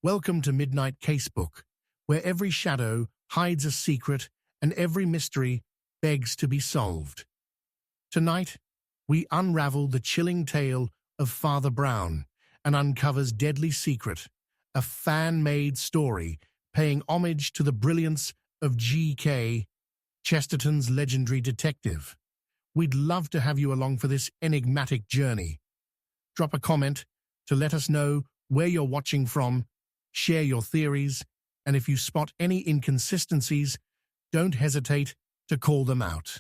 Welcome to Midnight Casebook, where every shadow hides a secret and every mystery begs to be solved. Tonight, we unravel the chilling tale of Father Brown and uncovers deadly secret, a fan-made story paying homage to the brilliance of G.K. Chesterton's legendary detective. We'd love to have you along for this enigmatic journey. Drop a comment to let us know where you're watching from, share your theories, and if you spot any inconsistencies, don't hesitate to call them out.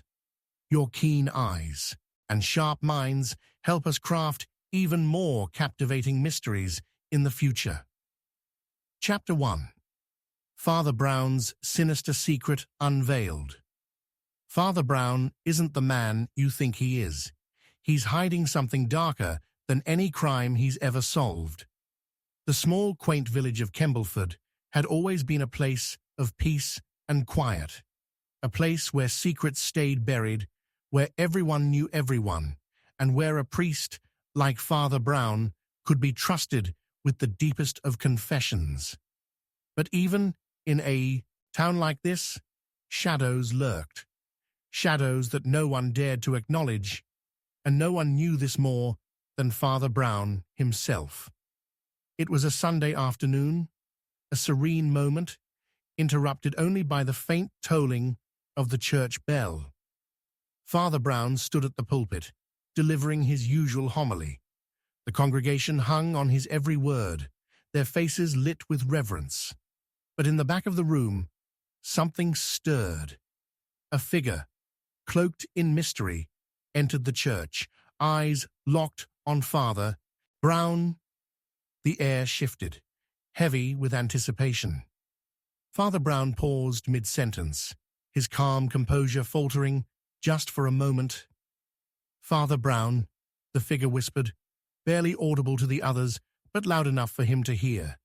Your keen eyes and sharp minds help us craft even more captivating mysteries in the future. Chapter 1. Father Brown's Sinister Secret Unveiled. Father Brown isn't the man you think he is. He's hiding something darker than any crime he's ever solved. The small, quaint village of Kembleford had always been a place of peace and quiet, a place where secrets stayed buried, where everyone knew everyone, and where a priest like Father Brown could be trusted with the deepest of confessions. But even in a town like this, shadows lurked, shadows that no one dared to acknowledge, and no one knew this more than Father Brown himself. It was a Sunday afternoon, a serene moment, interrupted only by the faint tolling of the church bell. Father Brown stood at the pulpit, delivering his usual homily. The congregation hung on his every word, their faces lit with reverence. But in the back of the room, something stirred. A figure, cloaked in mystery, entered the church, eyes locked on Father Brown. The air shifted, heavy with anticipation. Father Brown paused mid-sentence, his calm composure faltering just for a moment. "Father Brown," the figure whispered, barely audible to the others, but loud enough for him to hear.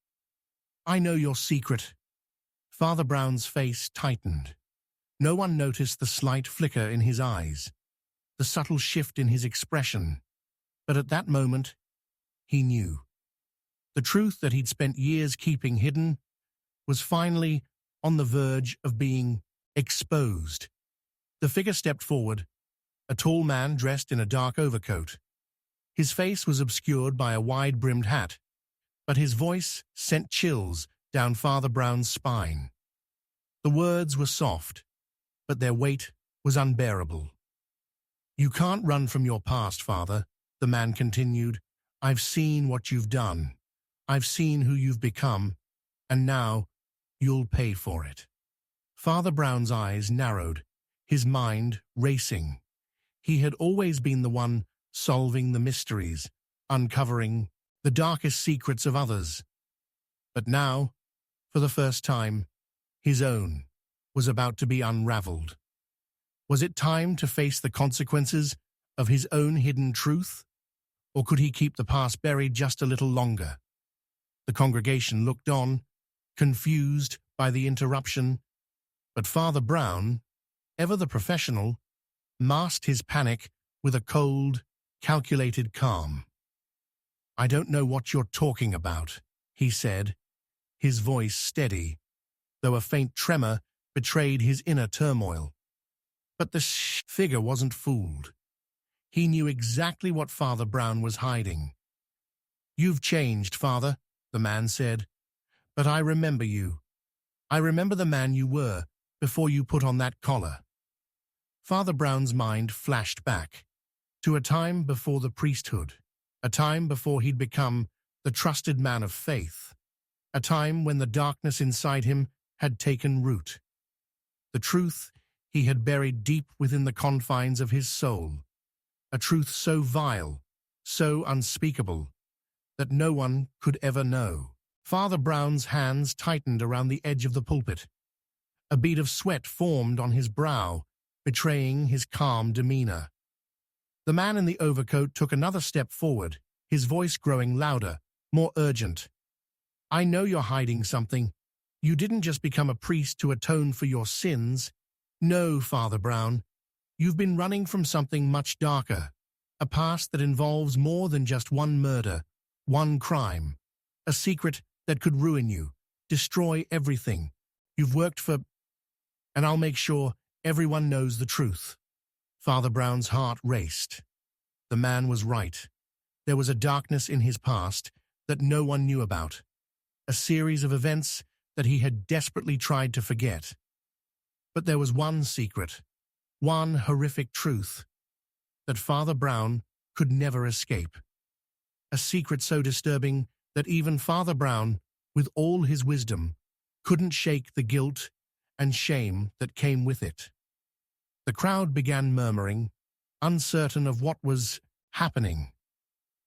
"I know your secret." Father Brown's face tightened. No one noticed the slight flicker in his eyes, the subtle shift in his expression, but at that moment, he knew. The truth that he'd spent years keeping hidden was finally on the verge of being exposed. The figure stepped forward, a tall man dressed in a dark overcoat. His face was obscured by a wide-brimmed hat, but his voice sent chills down Father Brown's spine. The words were soft, but their weight was unbearable. "You can't run from your past, Father," the man continued. "I've seen what you've done. I've seen who you've become, and now you'll pay for it." Father Brown's eyes narrowed, his mind racing. He had always been the one solving the mysteries, uncovering the darkest secrets of others. But now, for the first time, his own was about to be unraveled. Was it time to face the consequences of his own hidden truth? Or could he keep the past buried just a little longer? The congregation looked on, confused by the interruption, but Father Brown, ever the professional, masked his panic with a cold, calculated calm. "I don't know what you're talking about," he said, his voice steady, though a faint tremor betrayed his inner turmoil. But the figure wasn't fooled. He knew exactly what Father Brown was hiding. "You've changed, Father," the man said, "but I remember you. I remember the man you were before you put on that collar." Father Brown's mind flashed back to a time before the priesthood, a time before he'd become the trusted man of faith, a time when the darkness inside him had taken root. The truth he had buried deep within the confines of his soul, a truth so vile, so unspeakable, that no one could ever know. Father Brown's hands tightened around the edge of the pulpit. A bead of sweat formed on his brow, betraying his calm demeanor. The man in the overcoat took another step forward, his voice growing louder, more urgent. "I know you're hiding something. You didn't just become a priest to atone for your sins. No, Father Brown. You've been running from something much darker, a past that involves more than just one murder, one crime, a secret that could ruin you, destroy everything you've worked for, and I'll make sure everyone knows the truth." Father Brown's heart raced. The man was right. There was a darkness in his past that no one knew about, a series of events that he had desperately tried to forget. But there was one secret, one horrific truth, that Father Brown could never escape. A secret so disturbing that even Father Brown, with all his wisdom, couldn't shake the guilt and shame that came with it. The crowd began murmuring, uncertain of what was happening.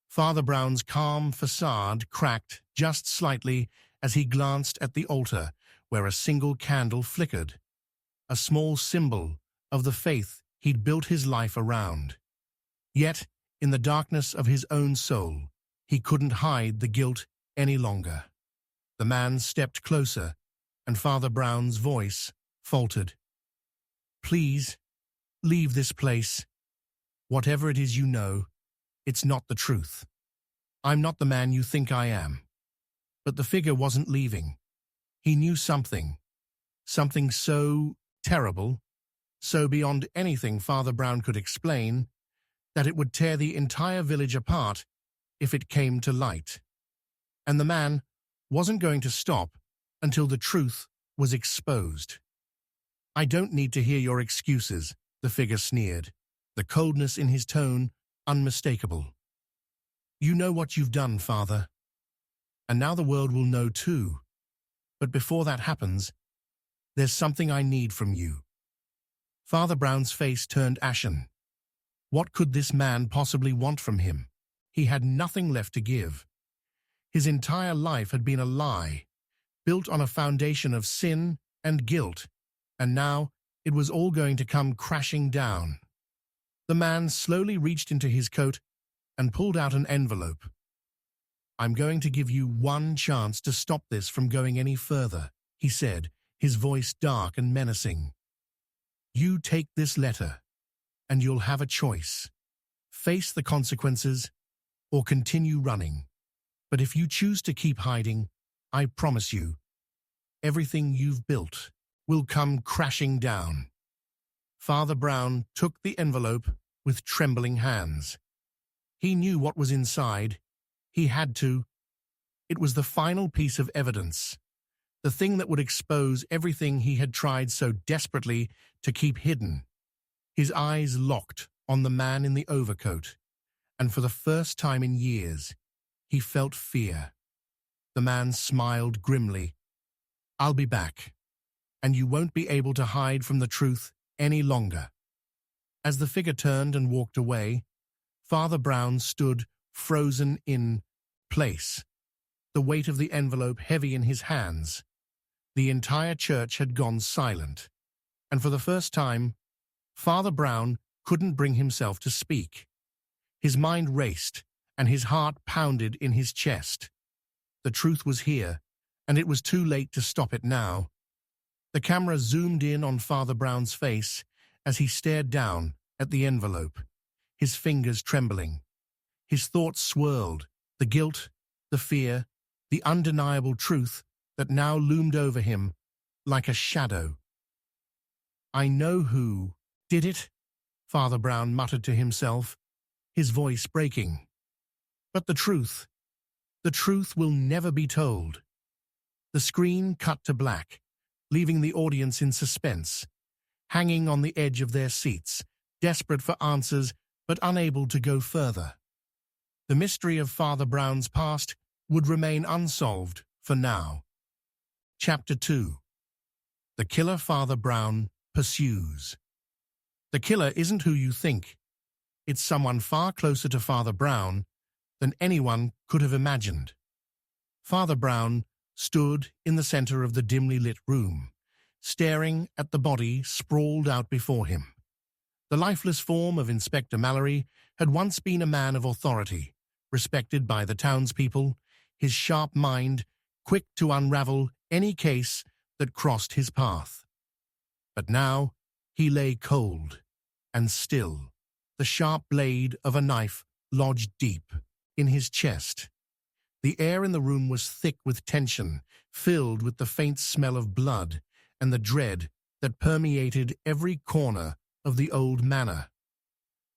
Father Brown's calm facade cracked just slightly as he glanced at the altar where a single candle flickered, a small symbol of the faith he'd built his life around. Yet, in the darkness of his own soul, he couldn't hide the guilt any longer. The man stepped closer, and Father Brown's voice faltered. "Please, leave this place. Whatever it is you know, it's not the truth. I'm not the man you think I am." But the figure wasn't leaving. He knew something so terrible, so beyond anything Father Brown could explain, that it would tear the entire village apart if it came to light. And the man wasn't going to stop until the truth was exposed. "I don't need to hear your excuses," the figure sneered, the coldness in his tone unmistakable. "You know what you've done, Father. And now the world will know too. But before that happens, there's something I need from you." Father Brown's face turned ashen. What could this man possibly want from him? He had nothing left to give. His entire life had been a lie, built on a foundation of sin and guilt, and now it was all going to come crashing down. The man slowly reached into his coat and pulled out an envelope. "I'm going to give you one chance to stop this from going any further," he said, his voice dark and menacing. "You take this letter, and you'll have a choice. Face the consequences, or continue running. But if you choose to keep hiding, I promise you, everything you've built will come crashing down." Father Brown took the envelope with trembling hands. He knew what was inside. He had to. It was the final piece of evidence, the thing that would expose everything he had tried so desperately to keep hidden. His eyes locked on the man in the overcoat, and for the first time in years, he felt fear. The man smiled grimly. "I'll be back, and you won't be able to hide from the truth any longer." As the figure turned and walked away, Father Brown stood frozen in place, the weight of the envelope heavy in his hands. The entire church had gone silent, and for the first time, Father Brown couldn't bring himself to speak. His mind raced, and his heart pounded in his chest. The truth was here, and it was too late to stop it now. The camera zoomed in on Father Brown's face as he stared down at the envelope, his fingers trembling. His thoughts swirled, the guilt, the fear, the undeniable truth that now loomed over him like a shadow. "I know who did it," Father Brown muttered to himself, his voice breaking. "But the truth will never be told." The screen cut to black, leaving the audience in suspense, hanging on the edge of their seats, desperate for answers but unable to go further. The mystery of Father Brown's past would remain unsolved for now. Chapter 2. The Killer Father Brown Pursues. The killer isn't who you think. It's someone far closer to Father Brown than anyone could have imagined. Father Brown stood in the center of the dimly lit room, staring at the body sprawled out before him. The lifeless form of Inspector Mallory had once been a man of authority, respected by the townspeople, his sharp mind quick to unravel any case that crossed his path. But now he lay cold and still, the sharp blade of a knife lodged deep in his chest. The air in the room was thick with tension, filled with the faint smell of blood and the dread that permeated every corner of the old manor.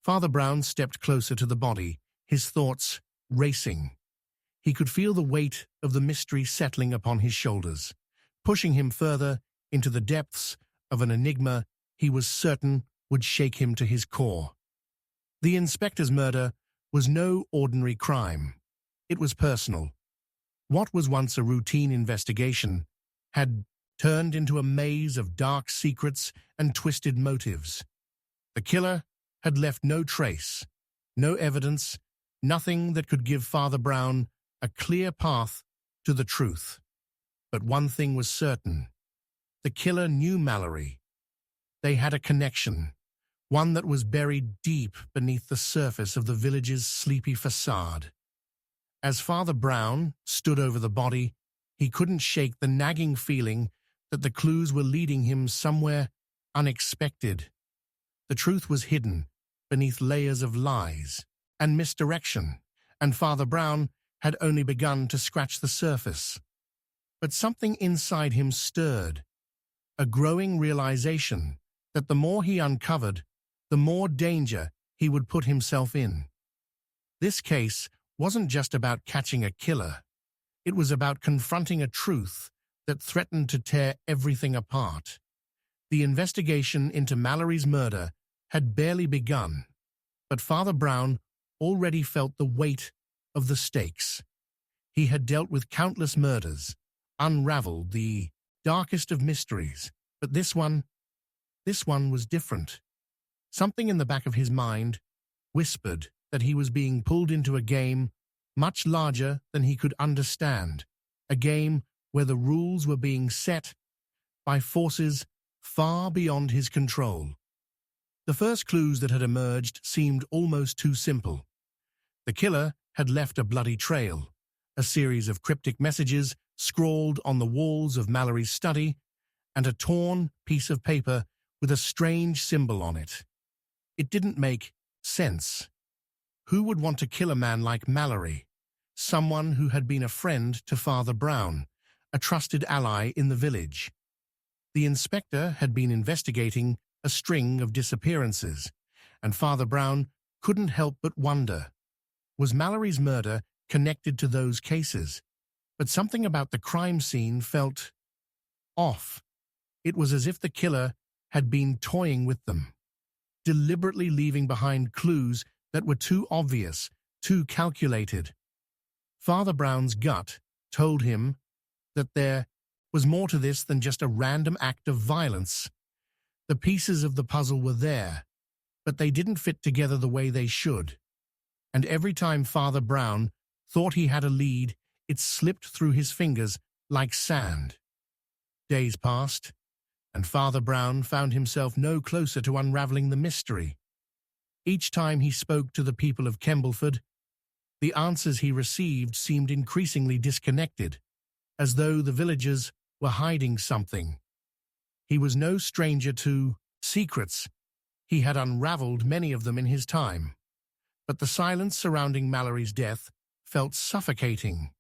Father Brown stepped closer to the body, his thoughts racing. He could feel the weight of the mystery settling upon his shoulders, pushing him further into the depths of an enigma he was certain would shake him to his core. The inspector's murder was no ordinary crime. It was personal. What was once a routine investigation had turned into a maze of dark secrets and twisted motives. The killer had left no trace, no evidence, nothing that could give Father Brown a clear path to the truth. But one thing was certain. The killer knew Mallory. They had a connection, one that was buried deep beneath the surface of the village's sleepy facade. As Father Brown stood over the body, he couldn't shake the nagging feeling that the clues were leading him somewhere unexpected. The truth was hidden beneath layers of lies and misdirection, and Father Brown had only begun to scratch the surface. But something inside him stirred, a growing realization that the more he uncovered, the more danger he would put himself in. This case wasn't just about catching a killer. It was about confronting a truth that threatened to tear everything apart. The investigation into Mallory's murder had barely begun, but Father Brown already felt the weight of the stakes. He had dealt with countless murders, unraveled the darkest of mysteries, but this one was different. Something in the back of his mind whispered that he was being pulled into a game much larger than he could understand, a game where the rules were being set by forces far beyond his control. The first clues that had emerged seemed almost too simple. The killer had left a bloody trail, a series of cryptic messages scrawled on the walls of Mallory's study, and a torn piece of paper with a strange symbol on it. It didn't make sense. Who would want to kill a man like Mallory, someone who had been a friend to Father Brown, a trusted ally in the village? The inspector had been investigating a string of disappearances, and Father Brown couldn't help but wonder, was Mallory's murder connected to those cases? But something about the crime scene felt off. It was as if the killer had been toying with them, deliberately leaving behind clues that were too obvious, too calculated. Father Brown's gut told him that there was more to this than just a random act of violence. The pieces of the puzzle were there, but they didn't fit together the way they should. And every time Father Brown thought he had a lead, it slipped through his fingers like sand. Days passed, and Father Brown found himself no closer to unraveling the mystery. Each time he spoke to the people of Kembleford, the answers he received seemed increasingly disconnected, as though the villagers were hiding something. He was no stranger to secrets. He had unraveled many of them in his time. But the silence surrounding Mallory's death felt suffocating.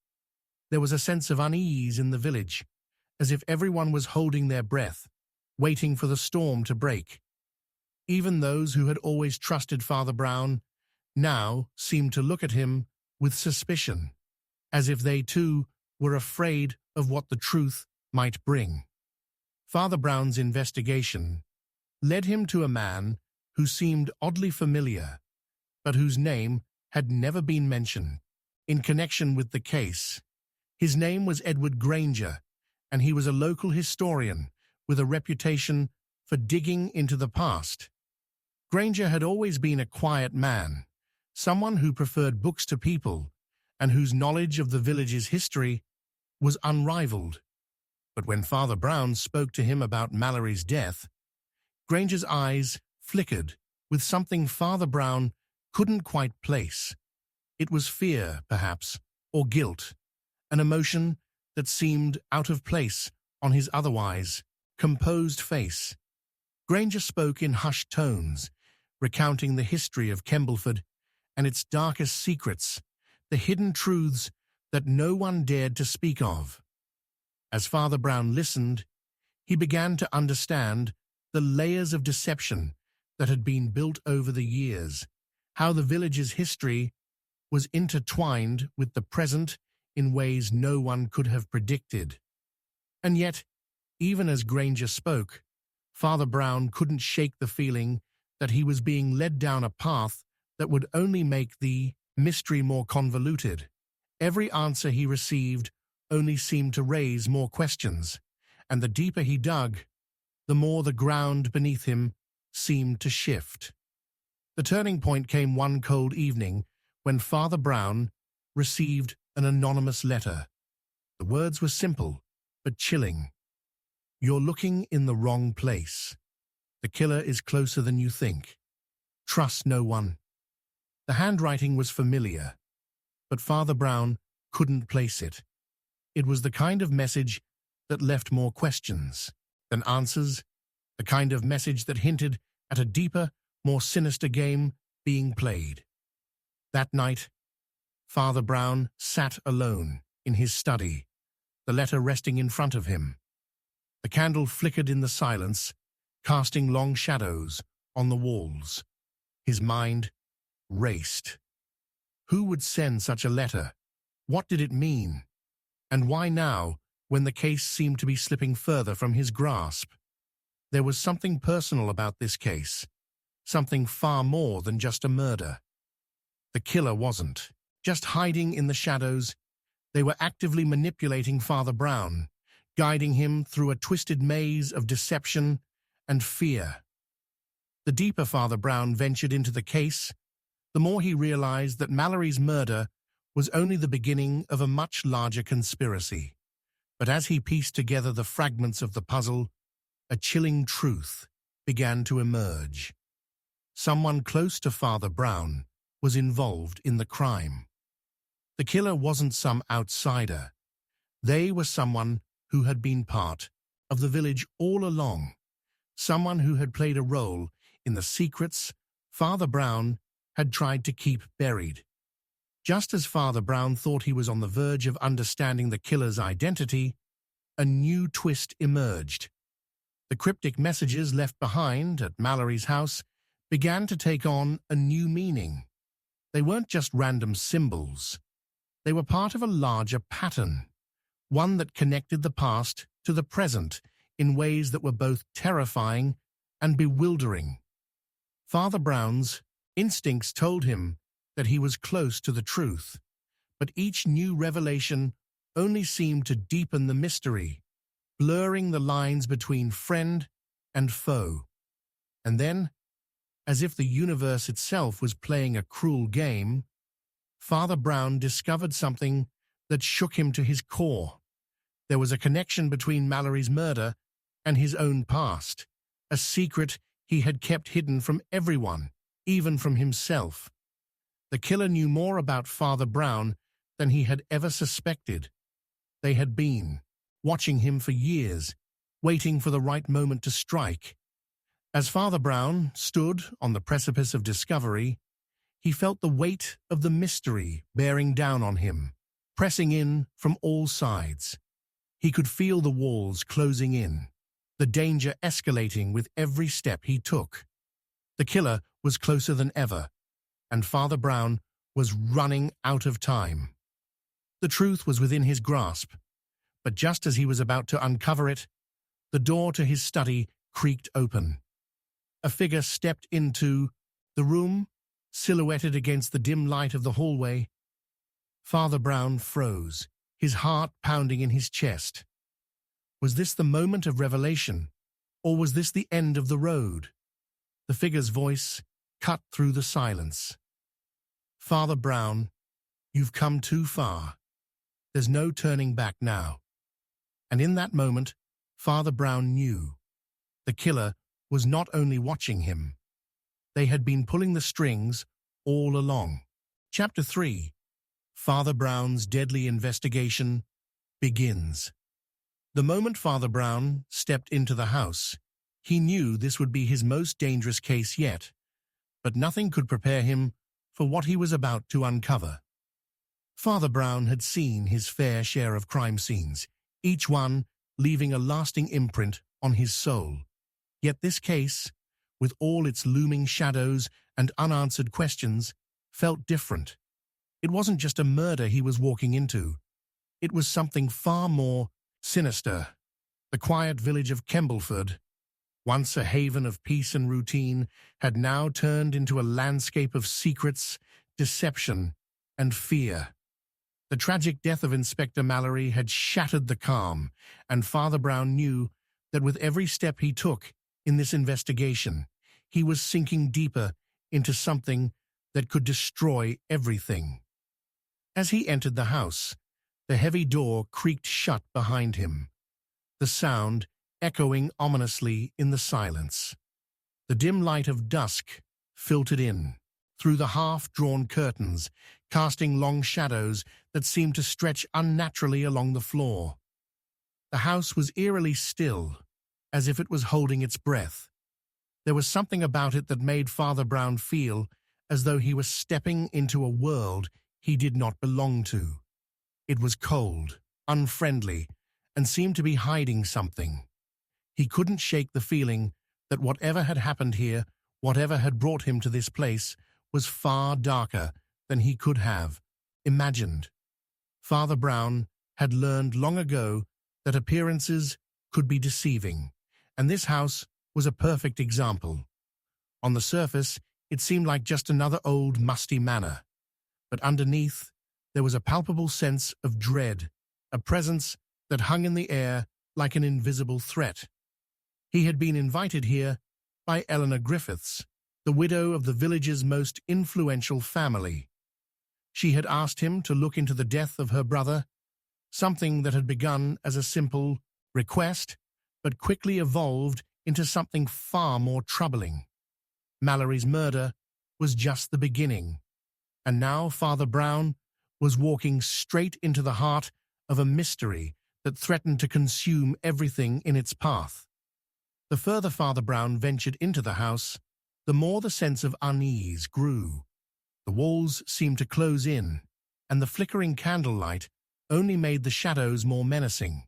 There was a sense of unease in the village, as if everyone was holding their breath, waiting for the storm to break. Even those who had always trusted Father Brown now seemed to look at him with suspicion, as if they too were afraid of what the truth might bring. Father Brown's investigation led him to a man who seemed oddly familiar, but whose name had never been mentioned in connection with the case. His name was Edward Granger, and he was a local historian with a reputation for digging into the past. Granger had always been a quiet man, someone who preferred books to people, and whose knowledge of the village's history was unrivaled. But when Father Brown spoke to him about Mallory's death, Granger's eyes flickered with something Father Brown couldn't quite place. It was fear, perhaps, or guilt, an emotion that seemed out of place on his otherwise composed face. Granger spoke in hushed tones, recounting the history of Kembleford and its darkest secrets, the hidden truths that no one dared to speak of. As Father Brown listened, he began to understand the layers of deception that had been built over the years, how the village's history was intertwined with the present in ways no one could have predicted. And yet, even as Granger spoke, Father Brown couldn't shake the feeling that he was being led down a path that would only make the mystery more convoluted. Every answer he received only seemed to raise more questions, and the deeper he dug, the more the ground beneath him seemed to shift. The turning point came one cold evening when Father Brown received an anonymous letter. The words were simple, but chilling. "You're looking in the wrong place. The killer is closer than you think. Trust no one." The handwriting was familiar, but Father Brown couldn't place it. It was the kind of message that left more questions than answers, the kind of message that hinted at a deeper, more sinister game being played. That night, Father Brown sat alone in his study, the letter resting in front of him. The candle flickered in the silence, casting long shadows on the walls. His mind raced. Who would send such a letter? What did it mean? And why now, when the case seemed to be slipping further from his grasp? There was something personal about this case, something far more than just a murder. The killer wasn't just hiding in the shadows. They were actively manipulating Father Brown, guiding him through a twisted maze of deception and fear. The deeper Father Brown ventured into the case, the more he realized that Mallory's murder was only the beginning of a much larger conspiracy. But as he pieced together the fragments of the puzzle, a chilling truth began to emerge. Someone close to Father Brown was involved in the crime. The killer wasn't some outsider. They were someone who had been part of the village all along, someone who had played a role in the secrets Father Brown had tried to keep buried. Just as Father Brown thought he was on the verge of understanding the killer's identity, a new twist emerged. The cryptic messages left behind at Mallory's house began to take on a new meaning. They weren't just random symbols. They were part of a larger pattern, one that connected the past to the present in ways that were both terrifying and bewildering. Father Brown's instincts told him that he was close to the truth, but each new revelation only seemed to deepen the mystery, blurring the lines between friend and foe. And then, as if the universe itself was playing a cruel game, Father Brown discovered something that shook him to his core. There was a connection between Mallory's murder and his own past, a secret he had kept hidden from everyone, even from himself. The killer knew more about Father Brown than he had ever suspected. They had been watching him for years, waiting for the right moment to strike. As Father Brown stood on the precipice of discovery, he felt the weight of the mystery bearing down on him, pressing in from all sides. He could feel the walls closing in, the danger escalating with every step he took. The killer was closer than ever, and Father Brown was running out of time. The truth was within his grasp, but just as he was about to uncover it, the door to his study creaked open. A figure stepped into the room, silhouetted against the dim light of the hallway. Father Brown froze, his heart pounding in his chest. Was this the moment of revelation, or was this the end of the road? The figure's voice cut through the silence. "Father Brown, you've come too far. There's no turning back now." And in that moment, Father Brown knew. The killer was not only watching him. They had been pulling the strings all along. Chapter 3. Father Brown's Deadly Investigation begins. The moment Father Brown stepped into the house, he knew this would be his most dangerous case yet, but nothing could prepare him for what he was about to uncover. Father Brown had seen his fair share of crime scenes, each one leaving a lasting imprint on his soul. Yet this case, with all its looming shadows and unanswered questions, felt different. It wasn't just a murder he was walking into. It was something far more sinister. The quiet village of Kembleford, once a haven of peace and routine, had now turned into a landscape of secrets, deception, and fear. The tragic death of Inspector Mallory had shattered the calm, and Father Brown knew that with every step he took in this investigation, he was sinking deeper into something that could destroy everything. As he entered the house, the heavy door creaked shut behind him, the sound echoing ominously in the silence. The dim light of dusk filtered in through the half-drawn curtains, casting long shadows that seemed to stretch unnaturally along the floor. The house was eerily still, as if it was holding its breath. There was something about it that made Father Brown feel as though he was stepping into a world he did not belong to. It was cold, unfriendly, and seemed to be hiding something. He couldn't shake the feeling that whatever had happened here, whatever had brought him to this place, was far darker than he could have imagined. Father Brown had learned long ago that appearances could be deceiving, and this house was a perfect example. On the surface, it seemed like just another old, musty manor, but underneath, there was a palpable sense of dread, a presence that hung in the air like an invisible threat. He had been invited here by Eleanor Griffiths, the widow of the village's most influential family. She had asked him to look into the death of her brother, something that had begun as a simple request, but quickly evolved into something far more troubling. Mallory's murder was just the beginning, and now Father Brown was walking straight into the heart of a mystery that threatened to consume everything in its path. The further Father Brown ventured into the house, the more the sense of unease grew. The walls seemed to close in, and the flickering candlelight only made the shadows more menacing.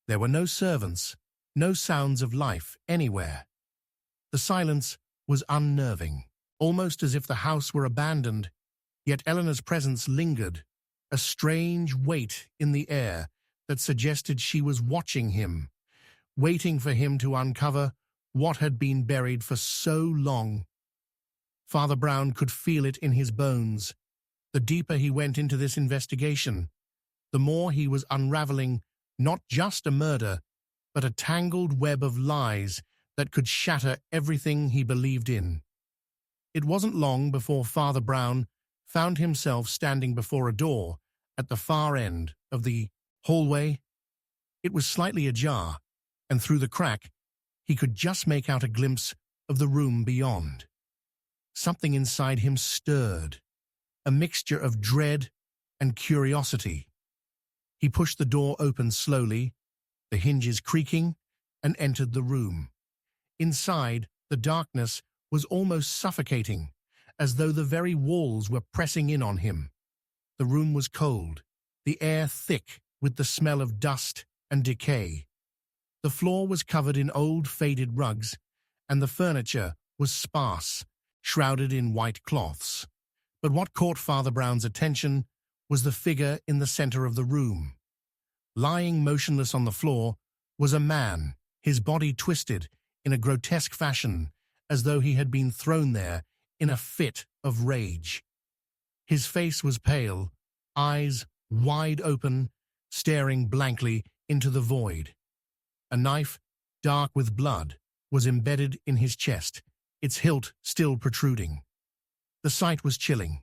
There were no servants, no sounds of life anywhere. The silence was unnerving, almost as if the house were abandoned, yet Eleanor's presence lingered, a strange weight in the air that suggested she was watching him, waiting for him to uncover what had been buried for so long. Father Brown could feel it in his bones. The deeper he went into this investigation, the more he was unraveling not just a murder, but a tangled web of lies that could shatter everything he believed in. It wasn't long before Father Brown found himself standing before a door at the far end of the hallway. It was slightly ajar, and through the crack, he could just make out a glimpse of the room beyond. Something inside him stirred, a mixture of dread and curiosity. He pushed the door open slowly, the hinges creaking, and entered the room. Inside, the darkness was almost suffocating, as though the very walls were pressing in on him. The room was cold, the air thick with the smell of dust and decay. The floor was covered in old faded rugs, and the furniture was sparse, shrouded in white cloths. But what caught Father Brown's attention was the figure in the center of the room. Lying motionless on the floor was a man, his body twisted in a grotesque fashion, as though he had been thrown there in a fit of rage. His face was pale, eyes wide open, staring blankly into the void. A knife, dark with blood, was embedded in his chest, its hilt still protruding. The sight was chilling.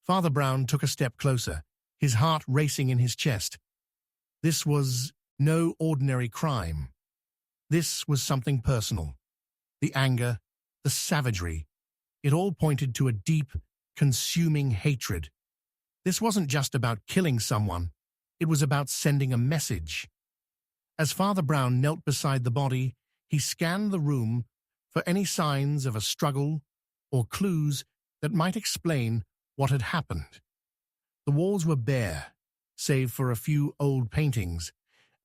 Father Brown took a step closer, his heart racing in his chest. This was no ordinary crime. This was something personal. The anger, the savagery, it all pointed to a deep, consuming hatred. This wasn't just about killing someone, it was about sending a message. As Father Brown knelt beside the body, he scanned the room for any signs of a struggle or clues that might explain what had happened. The walls were bare, save for a few old paintings,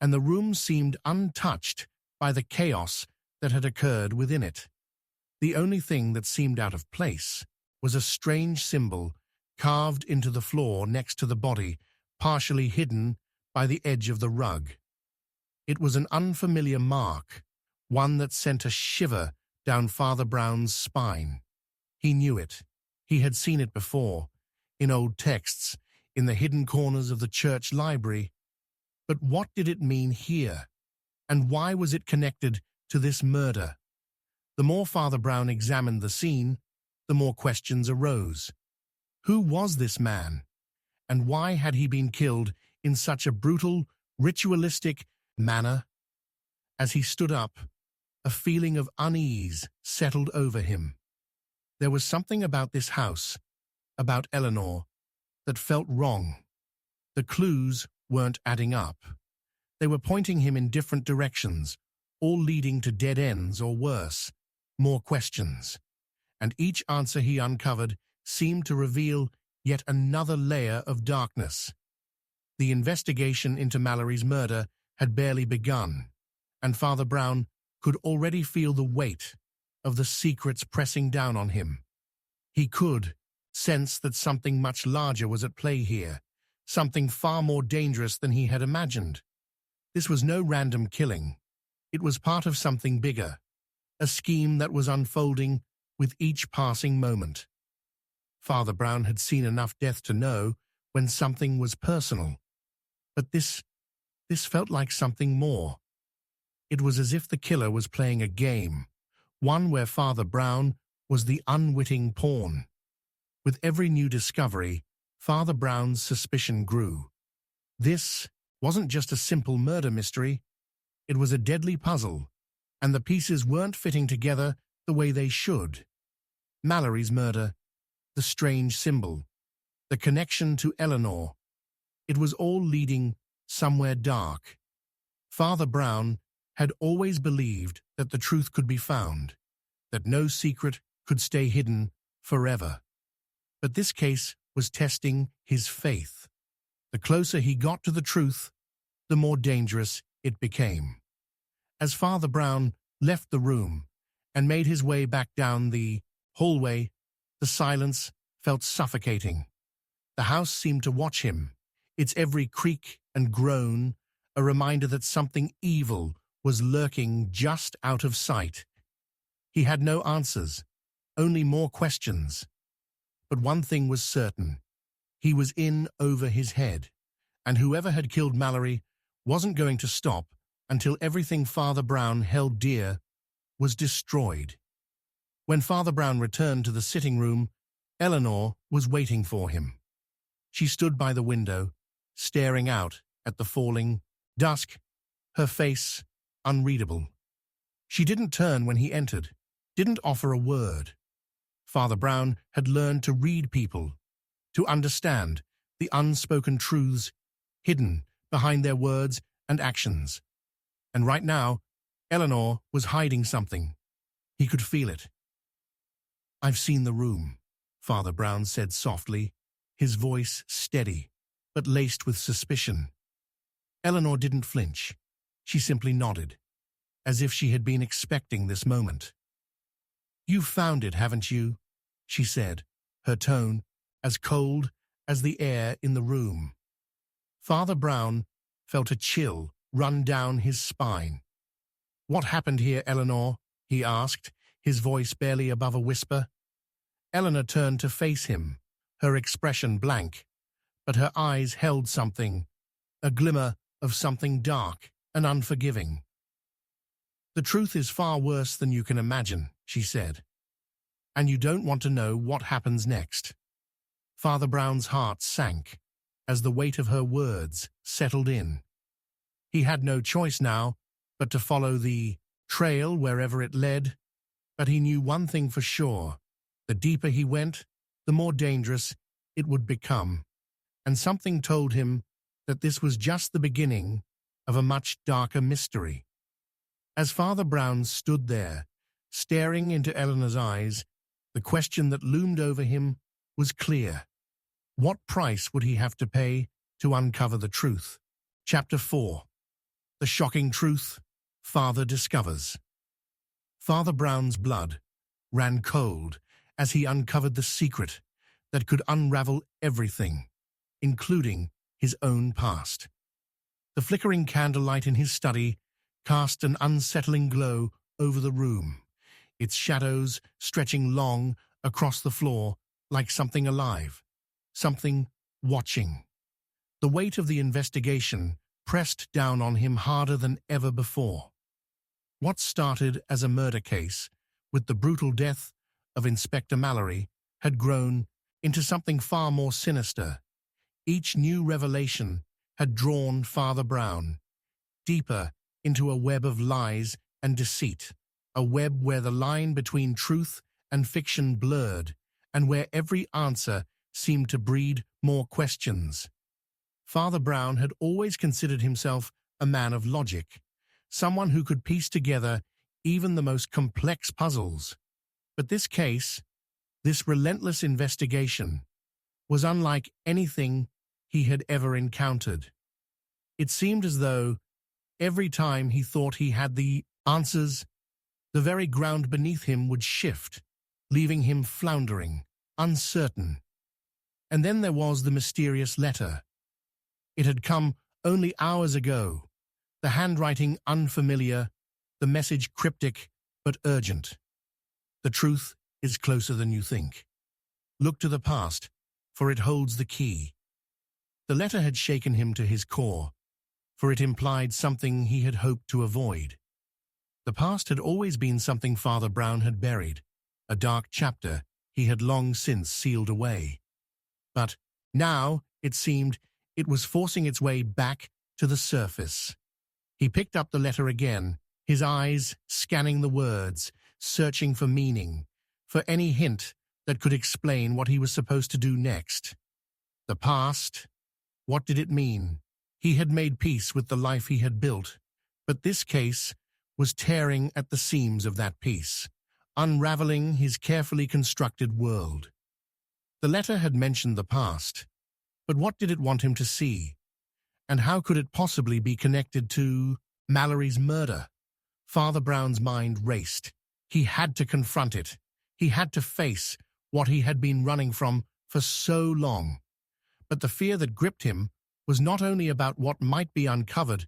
and the room seemed untouched by the chaos that had occurred within it. The only thing that seemed out of place was a strange symbol carved into the floor next to the body, partially hidden by the edge of the rug. It was an unfamiliar mark, one that sent a shiver down Father Brown's spine. He knew it. He had seen it before, in old texts, in the hidden corners of the church library. But what did it mean here? And why was it connected to this murder? The more Father Brown examined the scene, the more questions arose. Who was this man? And why had he been killed in such a brutal, ritualistic manner? As he stood up, a feeling of unease settled over him. There was something about this house, about Eleanor, that felt wrong. The clues weren't adding up. They were pointing him in different directions, all leading to dead ends or worse, more questions. And each answer he uncovered seemed to reveal yet another layer of darkness. The investigation into Mallory's murder had barely begun, and Father Brown could already feel the weight of the secrets pressing down on him. He could sense that something much larger was at play here, something far more dangerous than he had imagined. This was no random killing. It was part of something bigger, a scheme that was unfolding with each passing moment. Father Brown had seen enough death to know when something was personal. But this felt like something more. It was as if the killer was playing a game, one where Father Brown was the unwitting pawn. With every new discovery, Father Brown's suspicion grew. This wasn't just a simple murder mystery. It was a deadly puzzle, and the pieces weren't fitting together the way they should. Mallory's murder, the strange symbol, the connection to Eleanor. It was all leading somewhere dark. Father Brown had always believed that the truth could be found, that no secret could stay hidden forever. But this case was testing his faith. The closer he got to the truth, the more dangerous it became. As Father Brown left the room and made his way back down the hallway, the silence felt suffocating. The house seemed to watch him, its every creak and groan a reminder that something evil was lurking just out of sight. He had no answers, only more questions. But one thing was certain. He was in over his head, and whoever had killed Mallory wasn't going to stop until everything Father Brown held dear was destroyed. When Father Brown returned to the sitting room, Eleanor was waiting for him. She stood by the window, staring out at the falling dusk, her face unreadable. She didn't turn when he entered, didn't offer a word. Father Brown had learned to read people, to understand the unspoken truths hidden behind their words and actions. And right now, Eleanor was hiding something. He could feel it. "I've seen the room," Father Brown said softly, his voice steady, but laced with suspicion. Eleanor didn't flinch. She simply nodded, as if she had been expecting this moment. "You've found it, haven't you?" she said, her tone as cold as the air in the room. Father Brown felt a chill run down his spine. "What happened here, Eleanor?" he asked, his voice barely above a whisper. Eleanor turned to face him, her expression blank, but her eyes held something, a glimmer of something dark and unforgiving. "The truth is far worse than you can imagine," she said. "And you don't want to know what happens next." Father Brown's heart sank as the weight of her words settled in. He had no choice now but to follow the trail wherever it led, but he knew one thing for sure. The deeper he went, the more dangerous it would become, and something told him that this was just the beginning of a much darker mystery. As Father Brown stood there, staring into Eleanor's eyes, the question that loomed over him was clear. What price would he have to pay to uncover the truth? Chapter 4. The shocking truth Father discovers. Father Brown's blood ran cold as he uncovered the secret that could unravel everything, including his own past. The flickering candlelight in his study cast an unsettling glow over the room, its shadows stretching long across the floor like something alive, something watching. The weight of the investigation pressed down on him harder than ever before. What started as a murder case, with the brutal death of Inspector Mallory, had grown into something far more sinister. Each new revelation had drawn Father Brown deeper into a web of lies and deceit, a web where the line between truth and fiction blurred, and where every answer seemed to breed more questions. Father Brown had always considered himself a man of logic, someone who could piece together even the most complex puzzles. But this case, this relentless investigation, was unlike anything he had ever encountered. It seemed as though every time he thought he had the answers, the very ground beneath him would shift, leaving him floundering, uncertain. And then there was the mysterious letter. It had come only hours ago, the handwriting unfamiliar, the message cryptic but urgent. The truth is closer than you think. Look to the past, for it holds the key. The letter had shaken him to his core, for it implied something he had hoped to avoid. The past had always been something Father Brown had buried, a dark chapter he had long since sealed away. But now, it seemed, it was forcing its way back to the surface. He picked up the letter again, his eyes scanning the words, searching for meaning, for any hint that could explain what he was supposed to do next. The past, what did it mean? He had made peace with the life he had built, but this case was tearing at the seams of that peace, unraveling his carefully constructed world. The letter had mentioned the past, but what did it want him to see? And how could it possibly be connected to Mallory's murder? Father Brown's mind raced. He had to confront it. He had to face what he had been running from for so long. But the fear that gripped him was not only about what might be uncovered,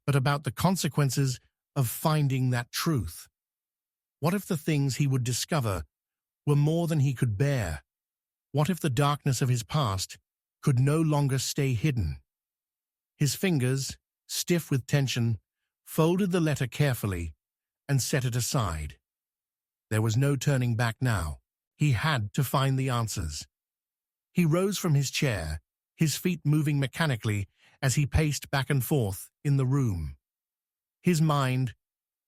but about the consequences of finding that truth. What if the things he would discover were more than he could bear? What if the darkness of his past could no longer stay hidden? His fingers, stiff with tension, folded the letter carefully and set it aside. There was no turning back now. He had to find the answers. He rose from his chair, his feet moving mechanically as he paced back and forth in the room. His mind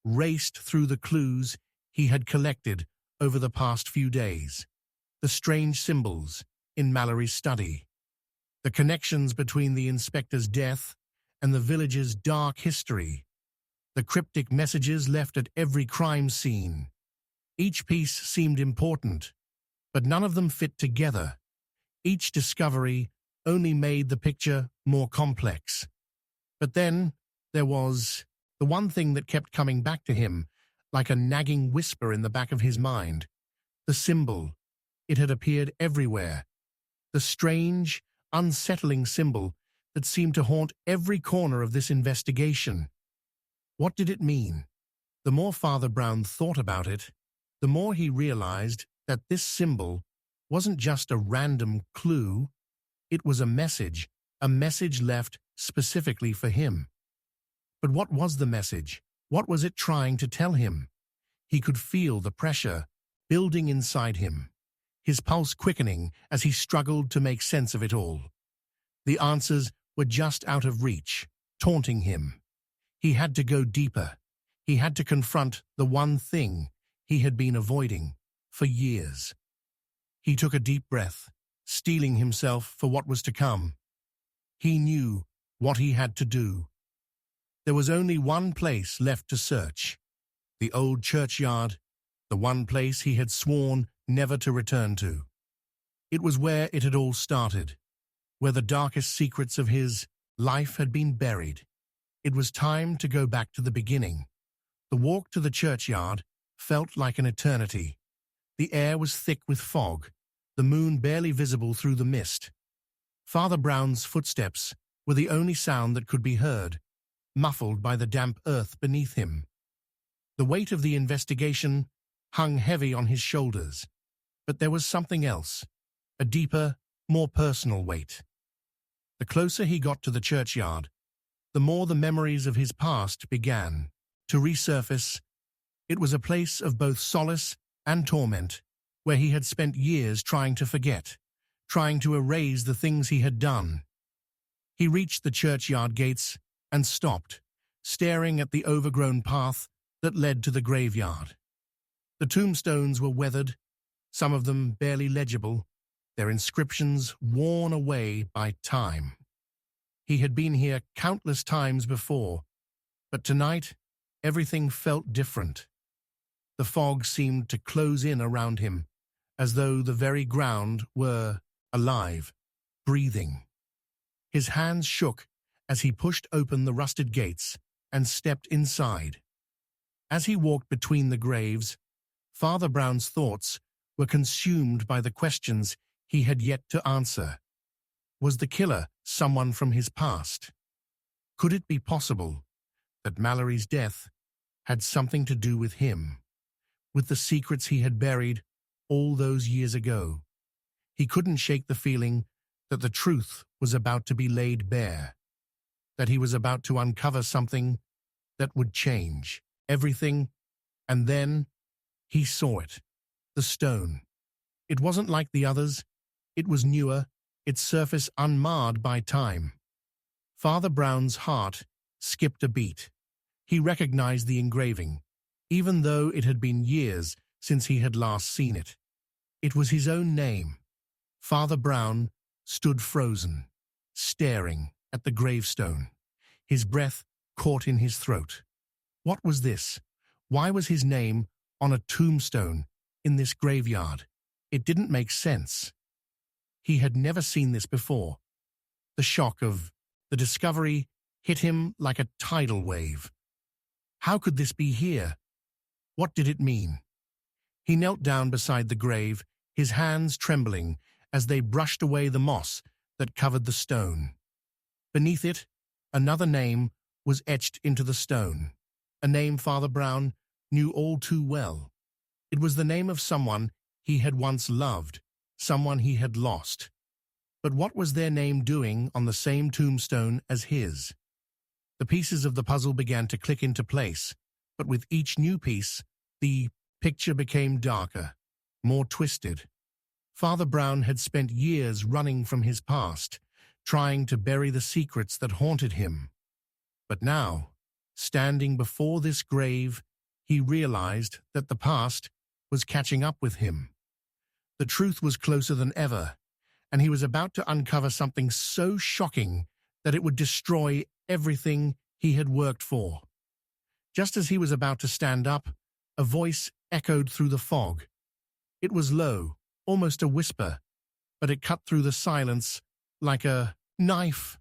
raced through the clues he had collected over the past few days, the strange symbols in Mallory's study, the connections between the inspector's death and the village's dark history, the cryptic messages left at every crime scene. Each piece seemed important, but none of them fit together. Each discovery only made the picture more complex. But then there was the one thing that kept coming back to him, like a nagging whisper in the back of his mind. The symbol. It had appeared everywhere. The strange, unsettling symbol that seemed to haunt every corner of this investigation. What did it mean? The more Father Brown thought about it, the more he realized that this symbol wasn't just a random clue. It was a message left specifically for him. But what was the message? What was it trying to tell him? He could feel the pressure building inside him, his pulse quickening as he struggled to make sense of it all. The answers were just out of reach, taunting him. He had to go deeper. He had to confront the one thing he had been avoiding for years. He took a deep breath, steeling himself for what was to come. He knew what he had to do. There was only one place left to search, the old churchyard, the one place he had sworn never to return to. It was where it had all started, where the darkest secrets of his life had been buried. It was time to go back to the beginning. The walk to the churchyard felt like an eternity. The air was thick with fog, the moon barely visible through the mist. Father Brown's footsteps were the only sound that could be heard, muffled by the damp earth beneath him. The weight of the investigation hung heavy on his shoulders, but there was something else, a deeper, more personal weight. The closer he got to the churchyard, the more the memories of his past began to resurface. It was a place of both solace and torment, where he had spent years trying to forget, trying to erase the things he had done. He reached the churchyard gates and stopped, staring at the overgrown path that led to the graveyard. The tombstones were weathered, some of them barely legible, their inscriptions worn away by time. He had been here countless times before, but tonight everything felt different. The fog seemed to close in around him, as though the very ground were alive, breathing. His hands shook as he pushed open the rusted gates and stepped inside. As he walked between the graves, Father Brown's thoughts were consumed by the questions he had yet to answer. Was the killer someone from his past? Could it be possible that Mallory's death had something to do with him, with the secrets he had buried all those years ago? He couldn't shake the feeling that the truth was about to be laid bare, that he was about to uncover something that would change everything. And then he saw it, the stone. It wasn't like the others. It was newer, its surface unmarred by time. Father Brown's heart skipped a beat. He recognized the engraving, even though it had been years since he had last seen it. It was his own name. Father Brown stood frozen, staring at the gravestone, his breath caught in his throat. What was this? Why was his name on a tombstone in this graveyard? It didn't make sense. He had never seen this before. The shock of the discovery hit him like a tidal wave. How could this be here? What did it mean? He knelt down beside the grave, his hands trembling as they brushed away the moss that covered the stone. Beneath it, another name was etched into the stone, a name Father Brown knew all too well. It was the name of someone he had once loved, someone he had lost. But what was their name doing on the same tombstone as his? The pieces of the puzzle began to click into place, but with each new piece, the picture became darker, more twisted. Father Brown had spent years running from his past, trying to bury the secrets that haunted him. But now, standing before this grave, he realized that the past was catching up with him. The truth was closer than ever, and he was about to uncover something so shocking that it would destroy everything he had worked for. Just as he was about to stand up, a voice echoed through the fog. It was low, almost a whisper, but it cut through the silence like a knife.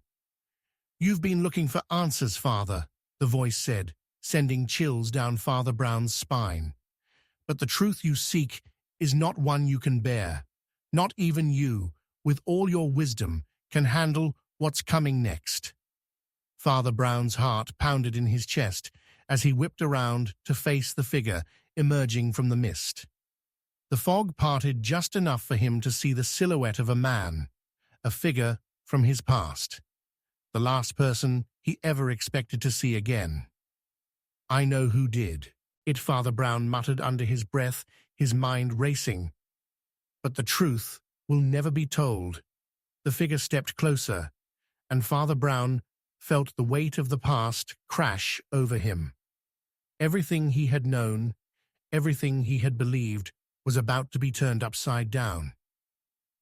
"You've been looking for answers, Father," the voice said, sending chills down Father Brown's spine. "But the truth you seek is not one you can bear. Not even you, with all your wisdom, can handle what's coming next." Father Brown's heart pounded in his chest as he whipped around to face the figure emerging from the mist. The fog parted just enough for him to see the silhouette of a man, a figure from his past, the last person he ever expected to see again. "I know who did it," Father Brown muttered under his breath, his mind racing. But the truth will never be told. The figure stepped closer, and Father Brown felt the weight of the past crash over him. Everything he had known, everything he had believed, was about to be turned upside down.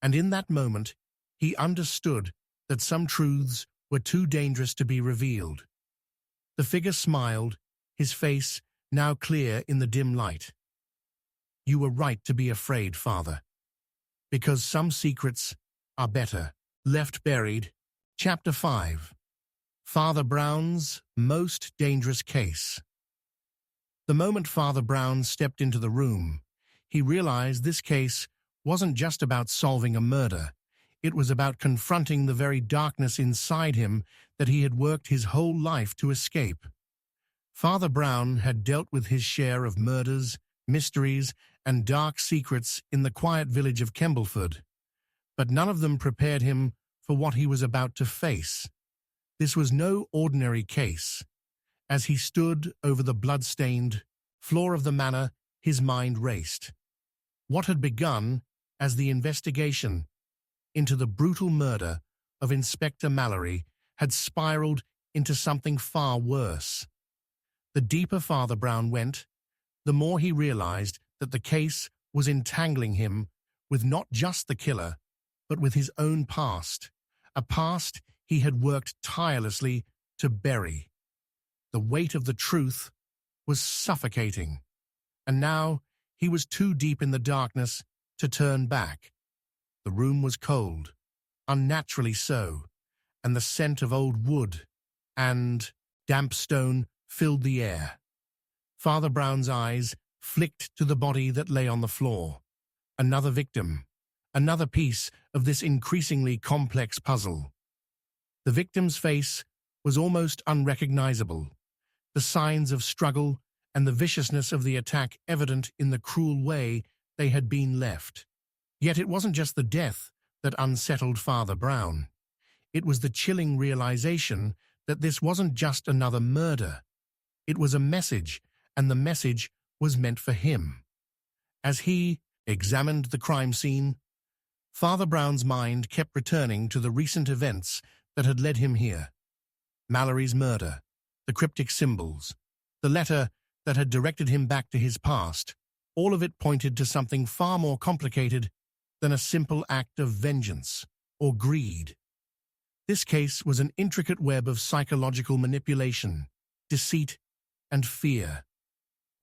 And in that moment, he understood that some truths were too dangerous to be revealed. The figure smiled, his face now clear in the dim light. "You were right to be afraid, Father, because some secrets are better Left Buried, Chapter 5. Father Brown's Most Dangerous Case. The moment Father Brown stepped into the room, he realized this case wasn't just about solving a murder. It was about confronting the very darkness inside him that he had worked his whole life to escape. Father Brown had dealt with his share of murders, mysteries, and dark secrets in the quiet village of Kembleford, but none of them prepared him for what he was about to face. This was no ordinary case. As he stood over the blood-stained floor of the manor, his mind raced. What had begun as the investigation into the brutal murder of Inspector Mallory had spiraled into something far worse. The deeper Father Brown went, the more he realized that the case was entangling him with not just the killer, but with his own past, a past he had worked tirelessly to bury. The weight of the truth was suffocating, and now he was too deep in the darkness to turn back. The room was cold, unnaturally so, and the scent of old wood and damp stone filled the air. Father Brown's eyes flicked to the body that lay on the floor. Another victim, another piece of this increasingly complex puzzle. The victim's face was almost unrecognizable, the signs of struggle and the viciousness of the attack evident in the cruel way they had been left. Yet it wasn't just the death that unsettled Father Brown. It was the chilling realization that this wasn't just another murder. It was a message, and the message was meant for him. As he examined the crime scene, Father Brown's mind kept returning to the recent events that had led him here. Mallory's murder, the cryptic symbols, the letter that had directed him back to his past, all of it pointed to something far more complicated than a simple act of vengeance or greed. This case was an intricate web of psychological manipulation, deceit, and fear.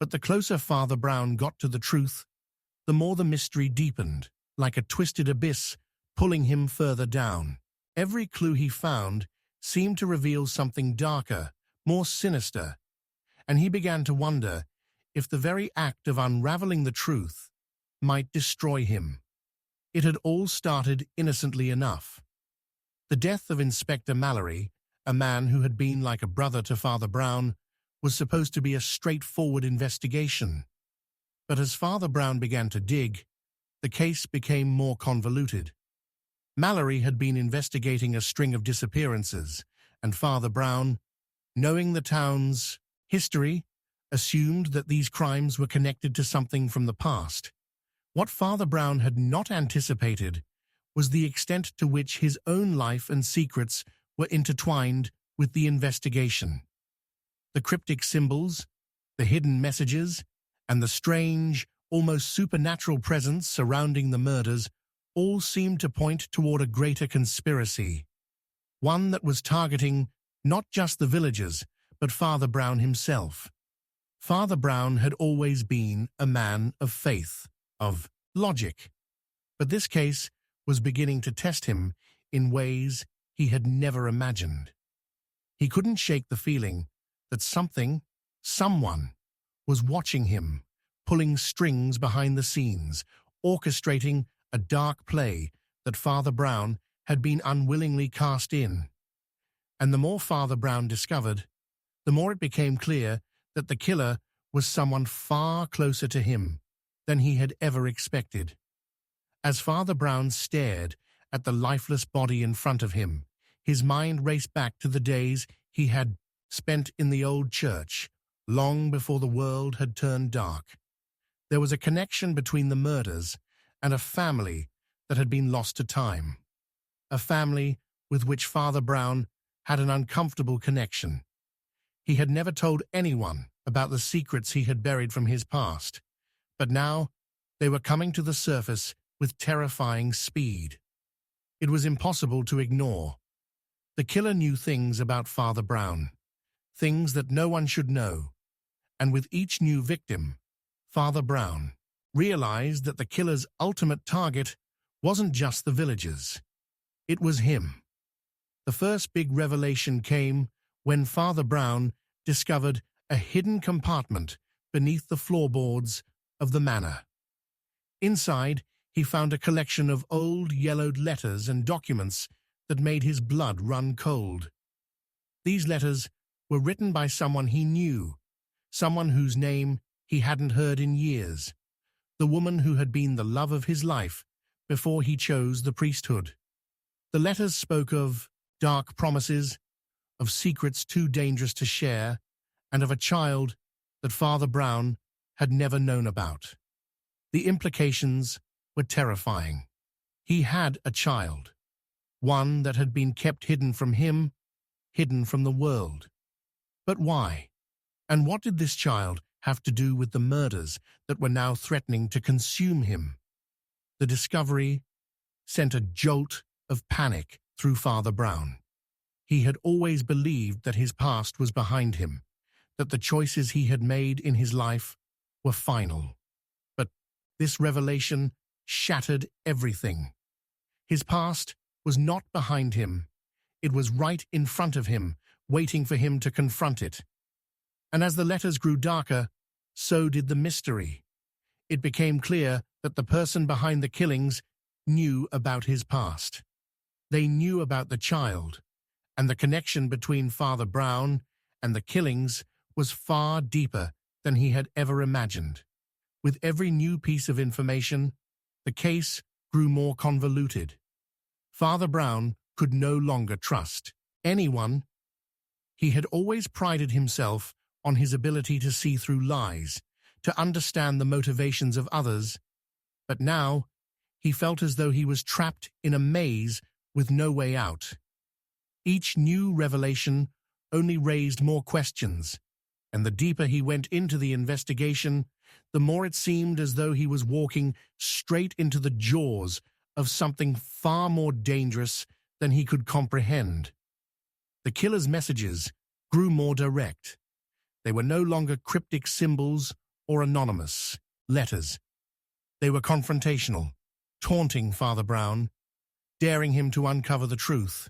But the closer Father Brown got to the truth, the more the mystery deepened, like a twisted abyss pulling him further down. Every clue he found seemed to reveal something darker, more sinister, and he began to wonder if the very act of unraveling the truth might destroy him. It had all started innocently enough. The death of Inspector Mallory, a man who had been like a brother to Father Brown, was supposed to be a straightforward investigation. But as Father Brown began to dig, the case became more convoluted. Mallory had been investigating a string of disappearances, and Father Brown, knowing the town's history, assumed that these crimes were connected to something from the past. What Father Brown had not anticipated was the extent to which his own life and secrets were intertwined with the investigation. The cryptic symbols, the hidden messages, and the strange, almost supernatural presence surrounding the murders all seemed to point toward a greater conspiracy, one that was targeting not just the villagers, but Father Brown himself. Father Brown had always been a man of faith, of logic, but this case was beginning to test him in ways he had never imagined. He couldn't shake the feeling that someone, was watching him, pulling strings behind the scenes, orchestrating a dark play that Father Brown had been unwillingly cast in. And the more Father Brown discovered, the more it became clear that the killer was someone far closer to him than he had ever expected. As Father Brown stared at the lifeless body in front of him, his mind raced back to the days he had spent in the old church, long before the world had turned dark. There was a connection between the murders and a family that had been lost to time, a family with which Father Brown had an uncomfortable connection. He had never told anyone about the secrets he had buried from his past, but now they were coming to the surface with terrifying speed. It was impossible to ignore. The killer knew things about Father Brown, things that no one should know, and with each new victim, Father Brown realized that the killer's ultimate target wasn't just the villagers. It was him. The first big revelation came when Father Brown discovered a hidden compartment beneath the floorboards of the manor. Inside, he found a collection of old yellowed letters and documents that made his blood run cold. These letters were written by someone he knew, someone whose name he hadn't heard in years, the woman who had been the love of his life before he chose the priesthood. The letters spoke of dark promises, of secrets too dangerous to share, and of a child that Father Brown had never known about. The implications were terrifying. He had a child, one that had been kept hidden from him, hidden from the world. But why? And what did this child have to do with the murders that were now threatening to consume him? The discovery sent a jolt of panic through Father Brown. He had always believed that his past was behind him, that the choices he had made in his life were final. But this revelation shattered everything. His past was not behind him. It was right in front of him, waiting for him to confront it. And as the letters grew darker, so did the mystery. It became clear that the person behind the killings knew about his past. They knew about the child, and the connection between Father Brown and the killings was far deeper than he had ever imagined. With every new piece of information, the case grew more convoluted. Father Brown could no longer trust anyone. He had always prided himself on his ability to see through lies, to understand the motivations of others, but now he felt as though he was trapped in a maze with no way out. Each new revelation only raised more questions, and the deeper he went into the investigation, the more it seemed as though he was walking straight into the jaws of something far more dangerous than he could comprehend. The killer's messages grew more direct. They were no longer cryptic symbols or anonymous letters. They were confrontational, taunting Father Brown, daring him to uncover the truth.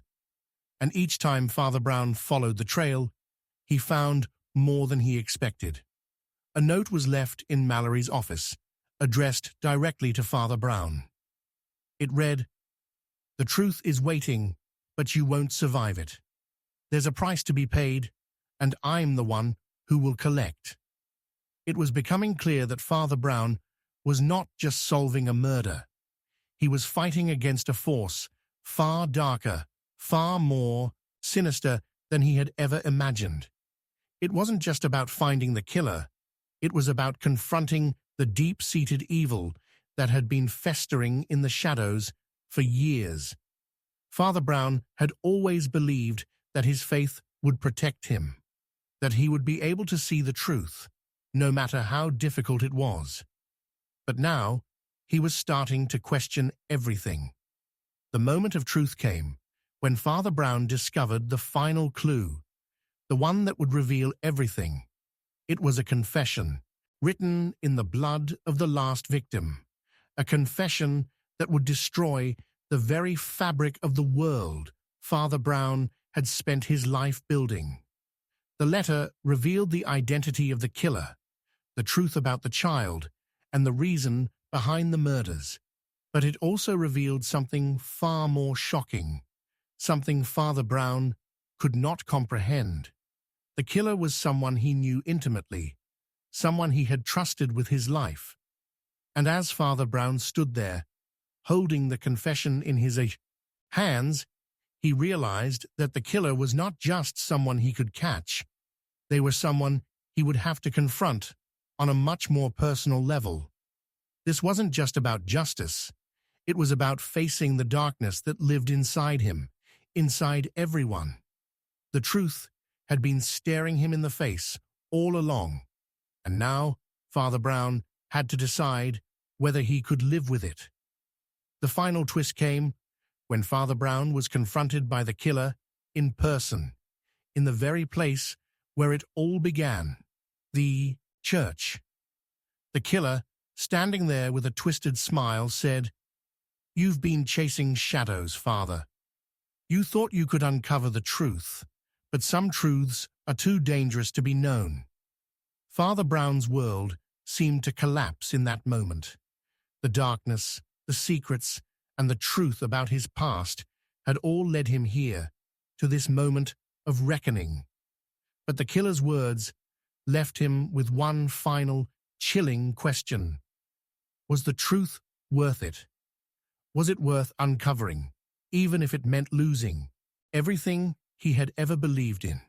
And each time Father Brown followed the trail, he found more than he expected. A note was left in Mallory's office, addressed directly to Father Brown. It read, "The truth is waiting, but you won't survive it. There's a price to be paid, and I'm the one who will collect." It was becoming clear that Father Brown was not just solving a murder. He was fighting against a force far darker, far more sinister than he had ever imagined. It wasn't just about finding the killer. It was about confronting the deep-seated evil that had been festering in the shadows for years. Father Brown had always believed that his faith would protect him, that he would be able to see the truth, no matter how difficult it was. But now, he was starting to question everything. The moment of truth came when Father Brown discovered the final clue, the one that would reveal everything. It was a confession, written in the blood of the last victim, a confession that would destroy the very fabric of the world Father Brown had spent his life building. The letter revealed the identity of the killer, the truth about the child, and the reason behind the murders. But it also revealed something far more shocking, something Father Brown could not comprehend. The killer was someone he knew intimately, someone he had trusted with his life. And as Father Brown stood there, holding the confession in his hands, he realized that the killer was not just someone he could catch. They were someone he would have to confront on a much more personal level. This wasn't just about justice. It was about facing the darkness that lived inside him, inside everyone. The truth had been staring him in the face all along, and now Father Brown had to decide whether he could live with it. The final twist came when Father Brown was confronted by the killer in person, in the very place where it all began, the church. The killer, standing there with a twisted smile, said, "You've been chasing shadows, Father, You thought you could uncover the truth, but some truths are too dangerous to be known. Father Brown's world seemed to collapse in that moment. The darkness, the secrets, and the truth about his past had all led him here, to this moment of reckoning. But the killer's words left him with one final, chilling question. Was the truth worth it? Was it worth uncovering, even if it meant losing everything he had ever believed in?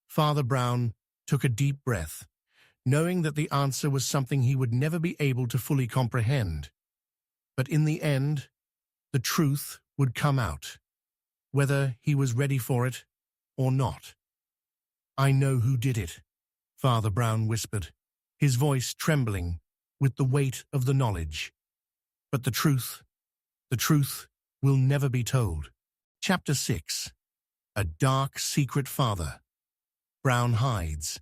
Father Brown took a deep breath, knowing that the answer was something he would never be able to fully comprehend. But in the end, the truth would come out, whether he was ready for it or not. "I know who did it," Father Brown whispered, his voice trembling with the weight of the knowledge. But the truth will never be told. Chapter 6. A Dark Secret Father Brown hides.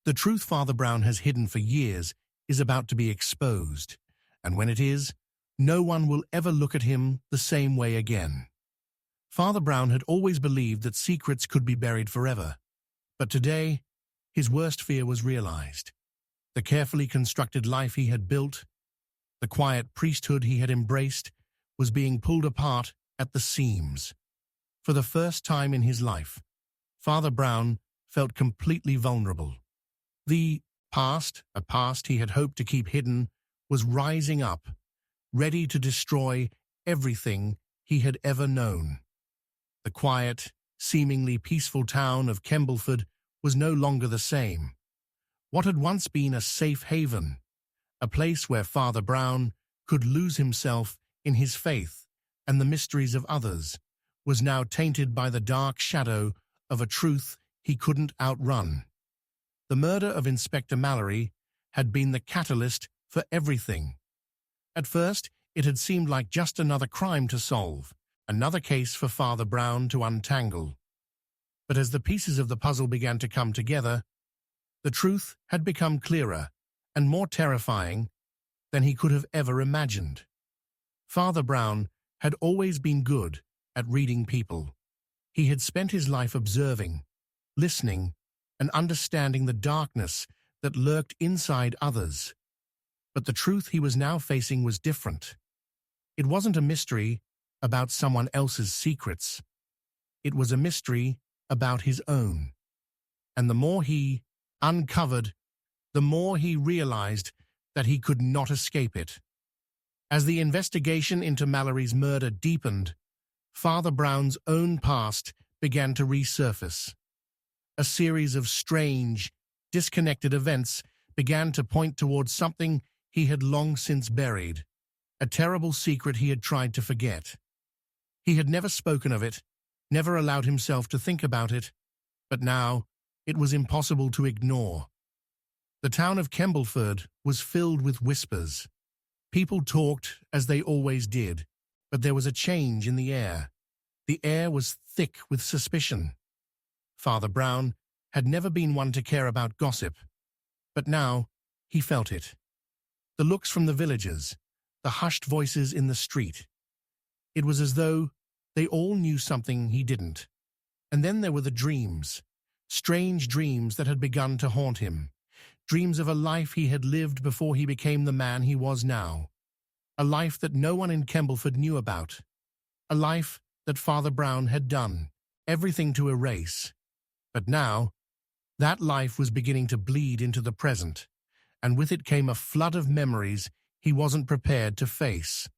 The truth Father Brown has hidden for years is about to be exposed, and when it is, no one will ever look at him the same way again. Father Brown had always believed that secrets could be buried forever, but today, his worst fear was realized. The carefully constructed life he had built, the quiet priesthood he had embraced, was being pulled apart at the seams. For the first time in his life, Father Brown felt completely vulnerable. The past, a past he had hoped to keep hidden, was rising up, ready to destroy everything he had ever known. The quiet, seemingly peaceful town of Kembleford was no longer the same. What had once been a safe haven, a place where Father Brown could lose himself in his faith and the mysteries of others, was now tainted by the dark shadow of a truth he couldn't outrun. The murder of Inspector Mallory had been the catalyst for everything. At first, it had seemed like just another crime to solve, another case for Father Brown to untangle. But as the pieces of the puzzle began to come together, the truth had become clearer and more terrifying than he could have ever imagined. Father Brown had always been good at reading people. He had spent his life observing, listening, and understanding the darkness that lurked inside others. But the truth he was now facing was different. It wasn't a mystery about someone else's secrets. It was a mystery about his own. And the more he uncovered, the more he realized that he could not escape it. As the investigation into Mallory's murder deepened, Father Brown's own past began to resurface. A series of strange, disconnected events began to point towards something he had long since buried, a terrible secret he had tried to forget. He had never spoken of it, never allowed himself to think about it, but now it was impossible to ignore. The town of Kembleford was filled with whispers. People talked as they always did, but there was a change in the air. The air was thick with suspicion. Father Brown had never been one to care about gossip, but now he felt it. The looks from the villagers, the hushed voices in the street. It was as though they all knew something he didn't. And then there were the dreams, strange dreams that had begun to haunt him, dreams of a life he had lived before he became the man he was now, a life that no one in Kembleford knew about, a life that Father Brown had done everything to erase. But now, that life was beginning to bleed into the present, and with it came a flood of memories he wasn't prepared to face.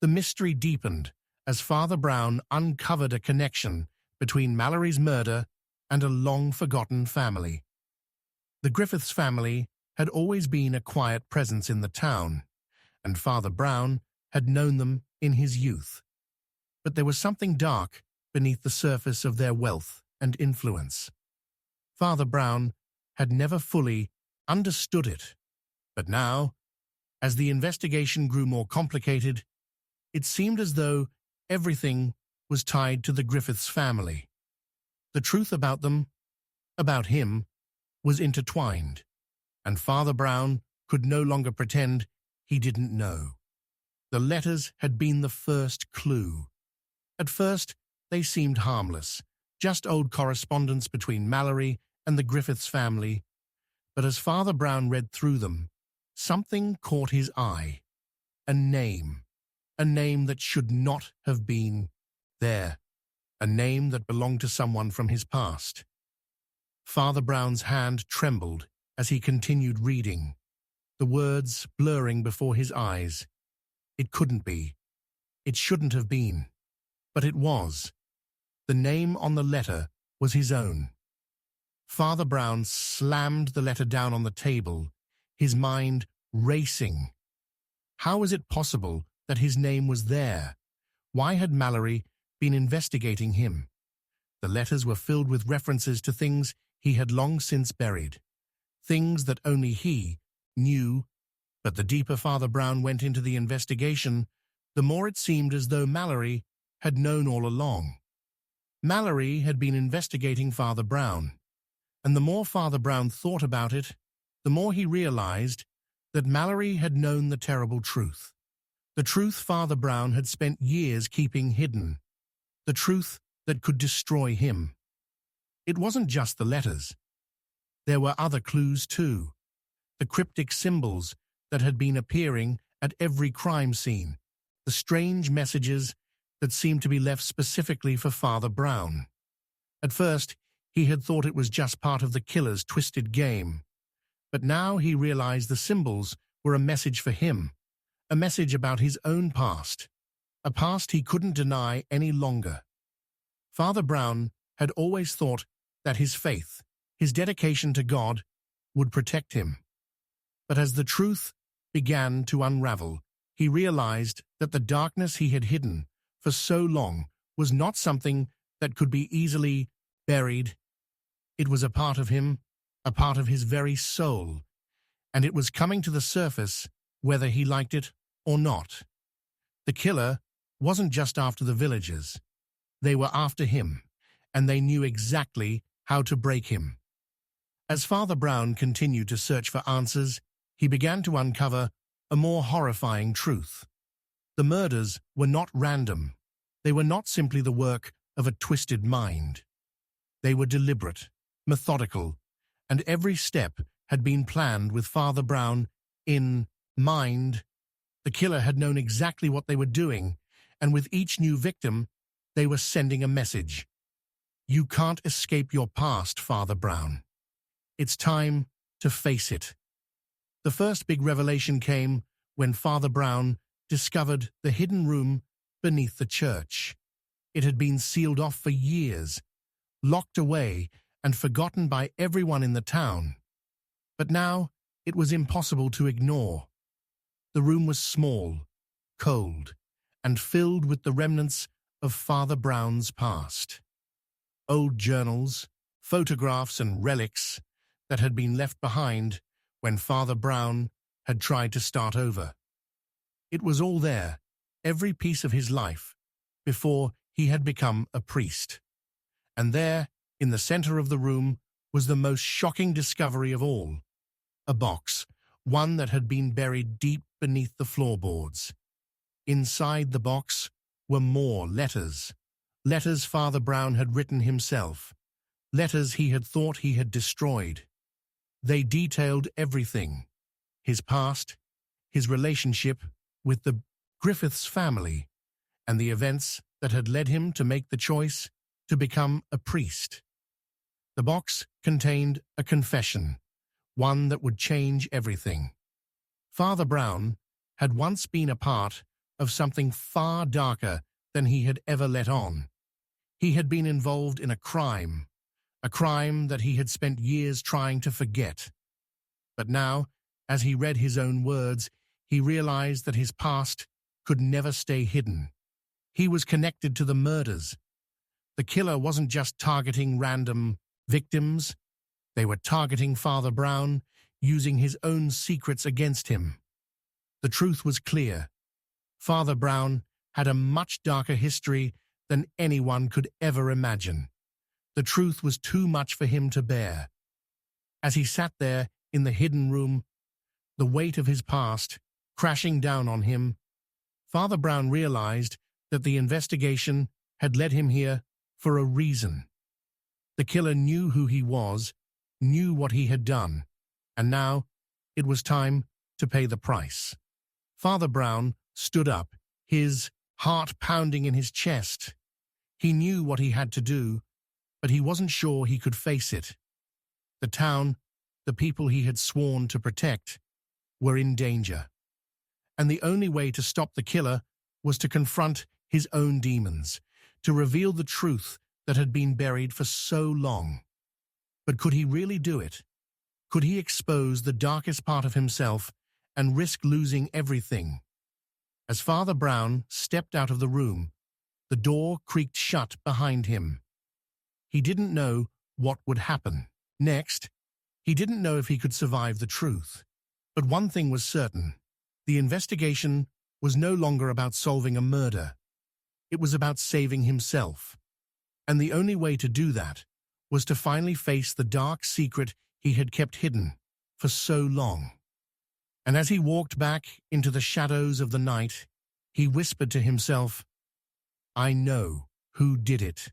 The mystery deepened as Father Brown uncovered a connection between Mallory's murder and a long-forgotten family. The Griffiths family had always been a quiet presence in the town, and Father Brown had known them in his youth. But there was something dark beneath the surface of their wealth and influence. Father Brown had never fully understood it, but now, as the investigation grew more complicated, it seemed as though everything was tied to the Griffiths family. The truth about them, about him, was intertwined, and Father Brown could no longer pretend he didn't know. The letters had been the first clue. At first, they seemed harmless, just old correspondence between Mallory and the Griffiths family. But as Father Brown read through them, something caught his eye. A name that should not have been there, a name that belonged to someone from his past. Father Brown's hand trembled as he continued reading, the words blurring before his eyes. It couldn't be. It shouldn't have been. But it was. The name on the letter was his own. Father Brown slammed the letter down on the table, his mind racing. How was it possible that his name was there? Why had Mallory been investigating him? The letters were filled with references to things he had long since buried, things that only he knew. But the deeper Father Brown went into the investigation, the more it seemed as though Mallory had known all along. Mallory had been investigating Father Brown, and the more Father Brown thought about it, the more he realized that Mallory had known the terrible truth. The truth Father Brown had spent years keeping hidden. The truth that could destroy him. It wasn't just the letters. There were other clues too. The cryptic symbols that had been appearing at every crime scene. The strange messages that seemed to be left specifically for Father Brown. At first, he had thought it was just part of the killer's twisted game. But now he realized the symbols were a message for him, a message about his own past, a past he couldn't deny any longer. Father Brown had always thought that his faith, his dedication to God, would protect him. But as the truth began to unravel, he realized that the darkness he had hidden for so long was not something that could be easily buried. It was a part of him, a part of his very soul, and it was coming to the surface whether he liked it or not. The killer wasn't just after the villagers. They were after him, and they knew exactly how to break him. As Father Brown continued to search for answers, he began to uncover a more horrifying truth. The murders were not random. They were not simply the work of a twisted mind. They were deliberate, methodical, and every step had been planned with Father Brown in mind. The killer had known exactly what they were doing, and with each new victim, they were sending a message. You can't escape your past, Father Brown. It's time to face it. The first big revelation came when Father Brown discovered the hidden room beneath the church. It had been sealed off for years, locked away and forgotten by everyone in the town. But now it was impossible to ignore. The room was small, cold, and filled with the remnants of Father Brown's past. Old journals, photographs and relics that had been left behind when Father Brown had tried to start over. It was all there, every piece of his life, before he had become a priest. And there, in the center of the room, was the most shocking discovery of all. A box, one that had been buried deep beneath the floorboards. Inside the box were more letters. Letters Father Brown had written himself. Letters he had thought he had destroyed. They detailed everything. His past, his relationship with the Griffiths family, and the events that had led him to make the choice to become a priest. The box contained a confession, one that would change everything. Father Brown had once been a part of something far darker than he had ever let on. He had been involved in a crime that he had spent years trying to forget. But now, as he read his own words, he realized that his past could never stay hidden. He was connected to the murders. The killer wasn't just targeting random victims. They were targeting Father Brown, using his own secrets against him. The truth was clear. Father Brown had a much darker history than anyone could ever imagine. The truth was too much for him to bear. As he sat there in the hidden room, the weight of his past crashing down on him, Father Brown realized that the investigation had led him here for a reason. The killer knew who he was, knew what he had done, and now it was time to pay the price. Father Brown stood up, his heart pounding in his chest. He knew what he had to do, but he wasn't sure he could face it. The town, the people he had sworn to protect, were in danger. And the only way to stop the killer was to confront his own demons, to reveal the truth that had been buried for so long. But could he really do it? Could he expose the darkest part of himself and risk losing everything? As Father Brown stepped out of the room, the door creaked shut behind him. He didn't know what would happen next. He didn't know if he could survive the truth. But one thing was certain. The investigation was no longer about solving a murder. It was about saving himself. And the only way to do that was to finally face the dark secret he had kept hidden for so long. And as he walked back into the shadows of the night, he whispered to himself, "I know who did it,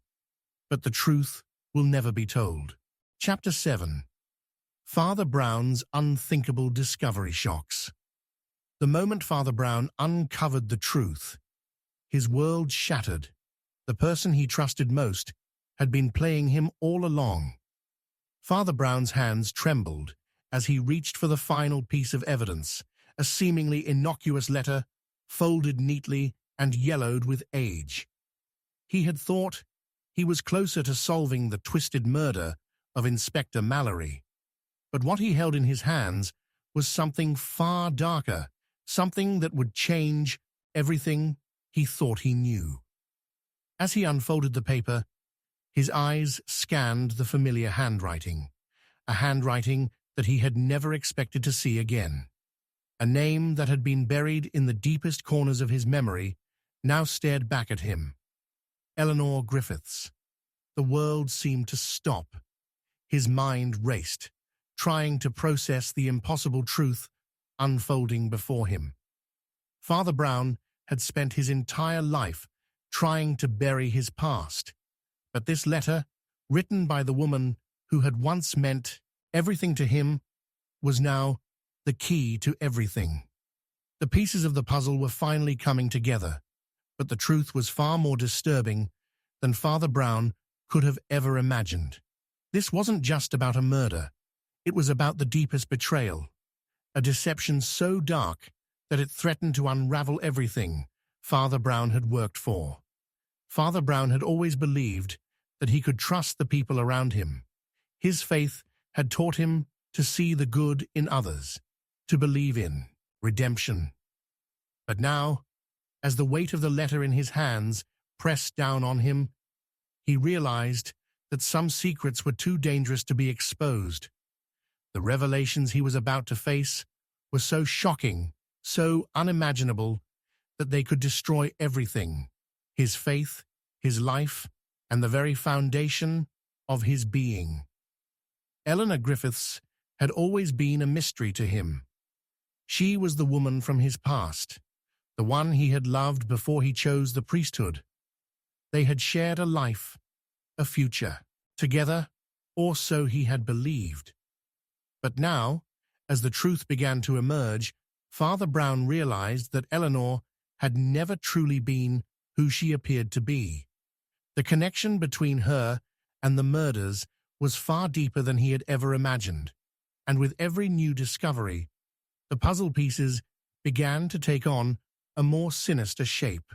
but the truth will never be told." Chapter 7. Father Brown's Unthinkable Discovery Shocks. The moment Father Brown uncovered the truth, his world shattered. The person he trusted most had been playing him all along. Father Brown's hands trembled as he reached for the final piece of evidence, a seemingly innocuous letter, folded neatly and yellowed with age. He had thought he was closer to solving the twisted murder of Inspector Mallory. But what he held in his hands was something far darker, something that would change everything he thought he knew. As he unfolded the paper, his eyes scanned the familiar handwriting, a handwriting that he had never expected to see again. A name that had been buried in the deepest corners of his memory now stared back at him. Eleanor Griffiths. The world seemed to stop. His mind raced, trying to process the impossible truth unfolding before him. Father Brown had spent his entire life trying to bury his past, but this letter, written by the woman who had once meant everything to him, was now the key to everything. The pieces of the puzzle were finally coming together, but the truth was far more disturbing than Father Brown could have ever imagined. This wasn't just about a murder. It was about the deepest betrayal, a deception so dark that it threatened to unravel everything Father Brown had worked for. Father Brown had always believed that he could trust the people around him. His faith had taught him to see the good in others, to believe in redemption. But now, as the weight of the letter in his hands pressed down on him, he realized that some secrets were too dangerous to be exposed. The revelations he was about to face were so shocking, so unimaginable, that they could destroy everything: his faith, his life, and the very foundation of his being. Eleanor Griffiths had always been a mystery to him. She was the woman from his past, the one he had loved before he chose the priesthood. They had shared a life, a future, together, or so he had believed. But now, as the truth began to emerge, Father Brown realized that Eleanor had never truly been who she appeared to be. The connection between her and the murders was far deeper than he had ever imagined, and with every new discovery, the puzzle pieces began to take on a more sinister shape.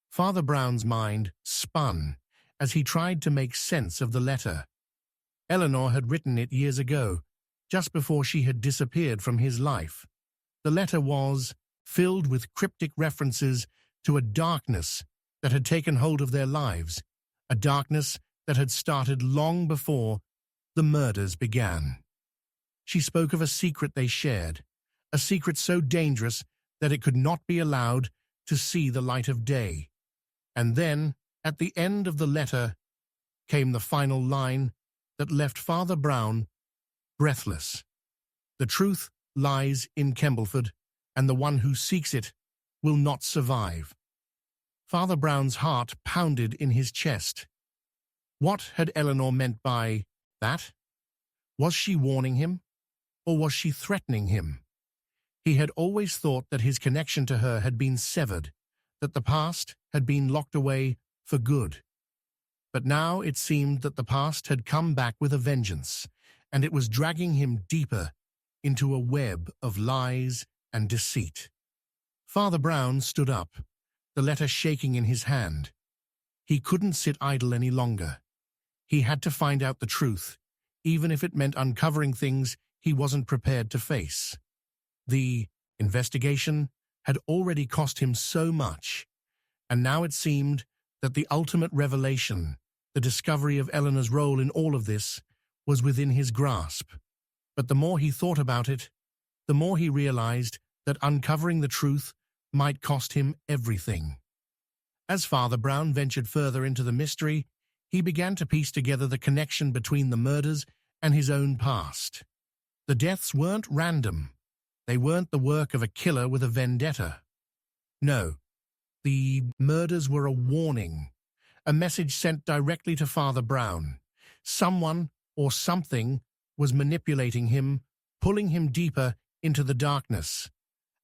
Father Brown's mind spun as he tried to make sense of the letter. Eleanor had written it years ago, just before she had disappeared from his life. The letter was filled with cryptic references to a darkness that had taken hold of their lives, a darkness that had started long before the murders began. She spoke of a secret they shared, a secret so dangerous that it could not be allowed to see the light of day. And then, at the end of the letter, came the final line that left Father Brown breathless. The truth lies in Kembleford, and the one who seeks it will not survive. Father Brown's heart pounded in his chest. What had Eleanor meant by that? Was she warning him, or was she threatening him? He had always thought that his connection to her had been severed, that the past had been locked away for good. But now it seemed that the past had come back with a vengeance, and it was dragging him deeper into a web of lies and deceit. Father Brown stood up, the letter shaking in his hand. He couldn't sit idle any longer. He had to find out the truth, even if it meant uncovering things he wasn't prepared to face. The investigation had already cost him so much, and now it seemed that the ultimate revelation, the discovery of Eleanor's role in all of this, was within his grasp. But the more he thought about it, the more he realized that uncovering the truth might cost him everything. As Father Brown ventured further into the mystery, he began to piece together the connection between the murders and his own past. The deaths weren't random. They weren't the work of a killer with a vendetta. No, the murders were a warning, a message sent directly to Father Brown. Someone or something was manipulating him, pulling him deeper into the darkness.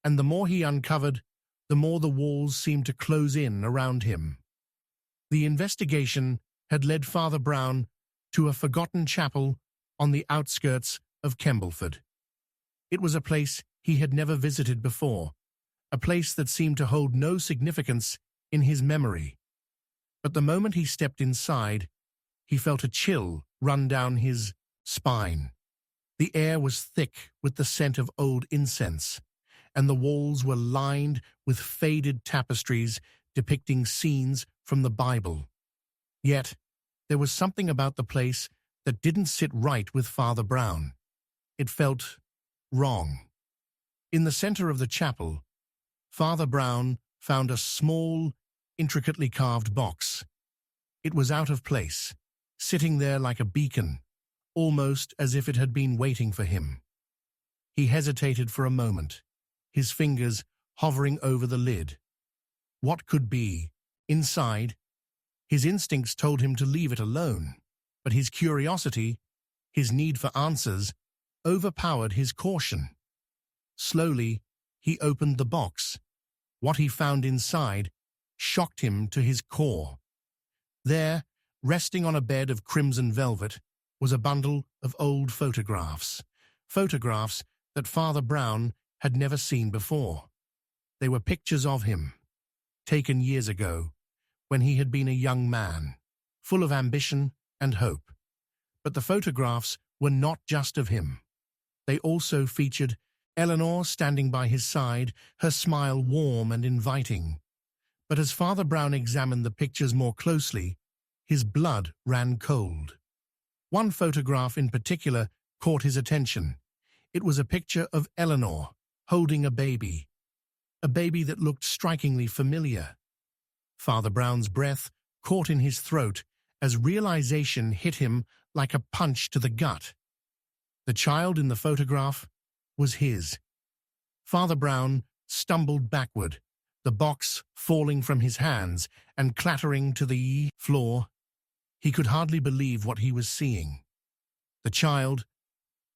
And the more he uncovered, the more the walls seemed to close in around him. The investigation had led Father Brown to a forgotten chapel on the outskirts of Kembleford. It was a place he had never visited before, a place that seemed to hold no significance in his memory. But the moment he stepped inside, he felt a chill run down his spine. The air was thick with the scent of old incense, and the walls were lined with faded tapestries depicting scenes from the Bible. Yet, there was something about the place that didn't sit right with Father Brown. It felt wrong. In the center of the chapel, Father Brown found a small, intricately carved box. It was out of place, sitting there like a beacon, almost as if it had been waiting for him. He hesitated for a moment, his fingers hovering over the lid. What could be inside? His instincts told him to leave it alone, but his curiosity, his need for answers, overpowered his caution. Slowly, he opened the box. What he found inside shocked him to his core. There, resting on a bed of crimson velvet, was a bundle of old photographs that Father Brown had never seen before. They were pictures of him, taken years ago, when he had been a young man, full of ambition and hope. But the photographs were not just of him. They also featured Eleanor standing by his side, her smile warm and inviting. But as Father Brown examined the pictures more closely, his blood ran cold. One photograph in particular caught his attention. It was a picture of Eleanor holding a baby that looked strikingly familiar. Father Brown's breath caught in his throat as realization hit him like a punch to the gut. The child in the photograph was his. Father Brown stumbled backward, the box falling from his hands and clattering to the floor. He could hardly believe what he was seeing. The child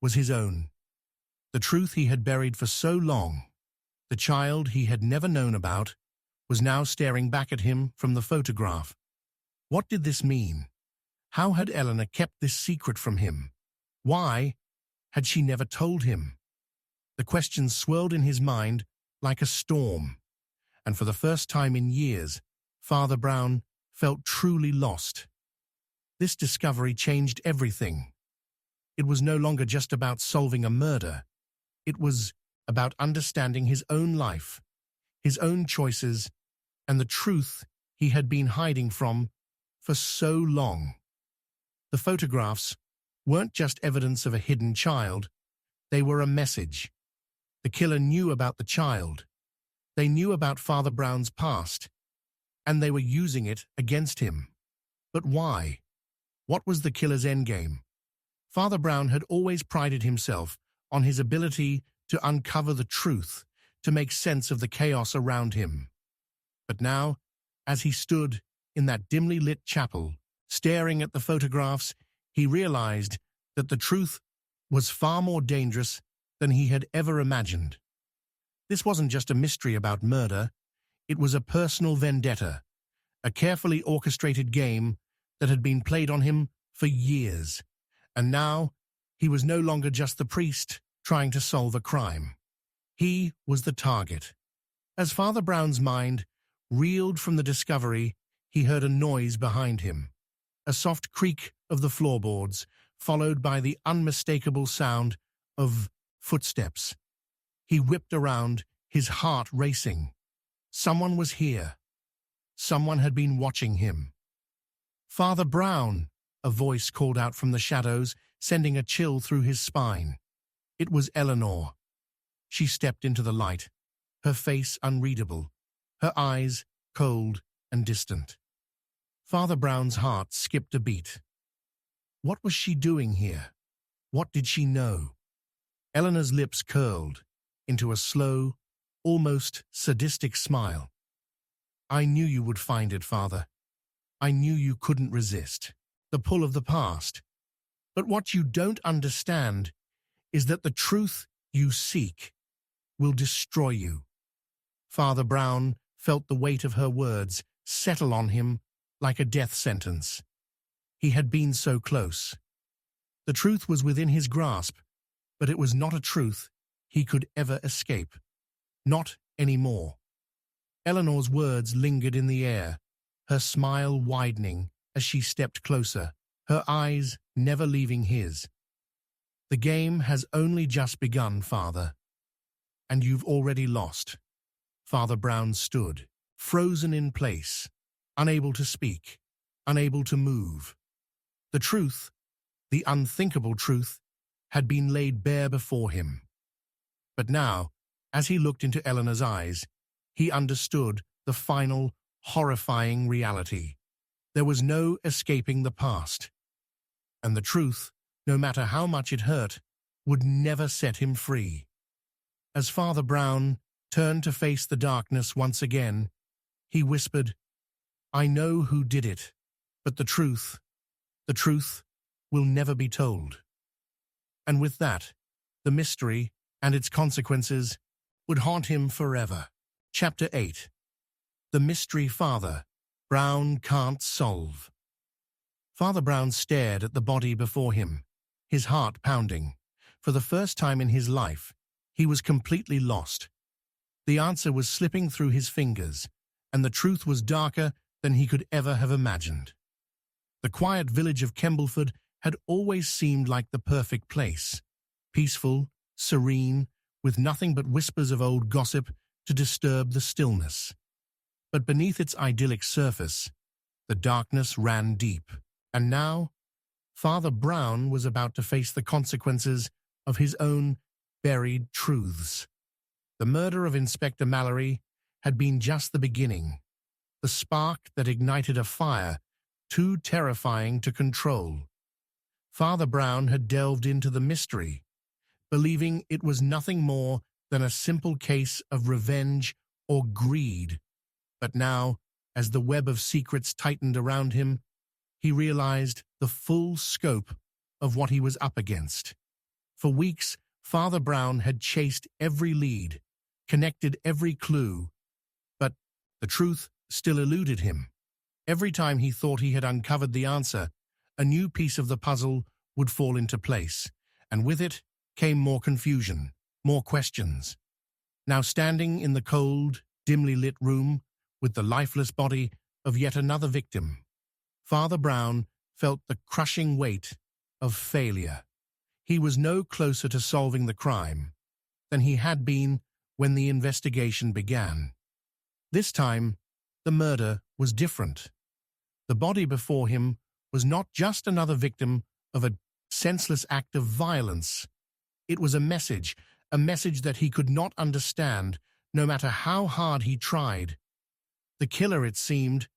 was his own. The truth he had buried for so long, the child he had never known about, was now staring back at him from the photograph. What did this mean? How had Eleanor kept this secret from him? Why had she never told him? The questions swirled in his mind like a storm, and for the first time in years, Father Brown felt truly lost. This discovery changed everything. It was no longer just about solving a murder. It was about understanding his own life, his own choices, and the truth he had been hiding from for so long. The photographs weren't just evidence of a hidden child, they were a message. The killer knew about the child. They knew about Father Brown's past, and they were using it against him. But why? What was the killer's endgame? Father Brown had always prided himself on his ability to uncover the truth, to make sense of the chaos around him. But now, As he stood in that dimly lit chapel, staring at the photographs, he realized that the truth was far more dangerous than he had ever imagined. This wasn't just a mystery about murder, it was a personal vendetta, a carefully orchestrated game that had been played on him for years. And now, he was no longer just the priest trying to solve a crime. He was the target. As Father Brown's mind reeled from the discovery, he heard a noise behind him. A soft creak of the floorboards, followed by the unmistakable sound of footsteps. He whipped around, his heart racing. Someone was here. Someone had been watching him. "Father Brown," a voice called out from the shadows, sending a chill through his spine. It was Eleanor. She stepped into the light, her face unreadable, her eyes cold and distant. Father Brown's heart skipped a beat. What was she doing here? What did she know? Eleanor's lips curled into a slow, almost sadistic smile. "I knew you would find it, Father. I knew you couldn't resist the pull of the past. But what you don't understand is that the truth you seek will destroy you." Father Brown felt the weight of her words settle on him like a death sentence. He had been so close. The truth was within his grasp, but it was not a truth he could ever escape. Not anymore. Eleanor's words lingered in the air, her smile widening as she stepped closer, her eyes never leaving his. "The game has only just begun, Father, and you've already lost." Father Brown stood, frozen in place, unable to speak, unable to move. The truth, the unthinkable truth, had been laid bare before him. But now, as he looked into Eleanor's eyes, he understood the final, horrifying reality. There was no escaping the past. And the truth, no matter how much it hurt, would never set him free. As Father Brown turned to face the darkness once again, he whispered, "I know who did it, but the truth will never be told." And with that, the mystery and its consequences would haunt him forever. Chapter 8. The Mystery Father Brown Can't Solve. Father Brown stared at the body before him, his heart pounding. For the first time in his life, he was completely lost. The answer was slipping through his fingers, and the truth was darker than he could ever have imagined. The quiet village of Kembleford had always seemed like the perfect place, peaceful, serene, with nothing but whispers of old gossip to disturb the stillness. But beneath its idyllic surface, the darkness ran deep, and now Father Brown was about to face the consequences of his own buried truths. The murder of Inspector Mallory had been just the beginning, the spark that ignited a fire too terrifying to control. Father Brown had delved into the mystery, believing it was nothing more than a simple case of revenge or greed. But now, as the web of secrets tightened around him, he realized the full scope of what he was up against. For weeks, Father Brown had chased every lead, connected every clue, but the truth still eluded him. Every time he thought he had uncovered the answer, a new piece of the puzzle would fall into place, and with it came more confusion, more questions. Now standing in the cold, dimly lit room with the lifeless body of yet another victim, Father Brown felt the crushing weight of failure. He was no closer to solving the crime than he had been when the investigation began. This time, the murder was different. The body before him was not just another victim of a senseless act of violence. It was a message that he could not understand, no matter how hard he tried. The killer, it seemed,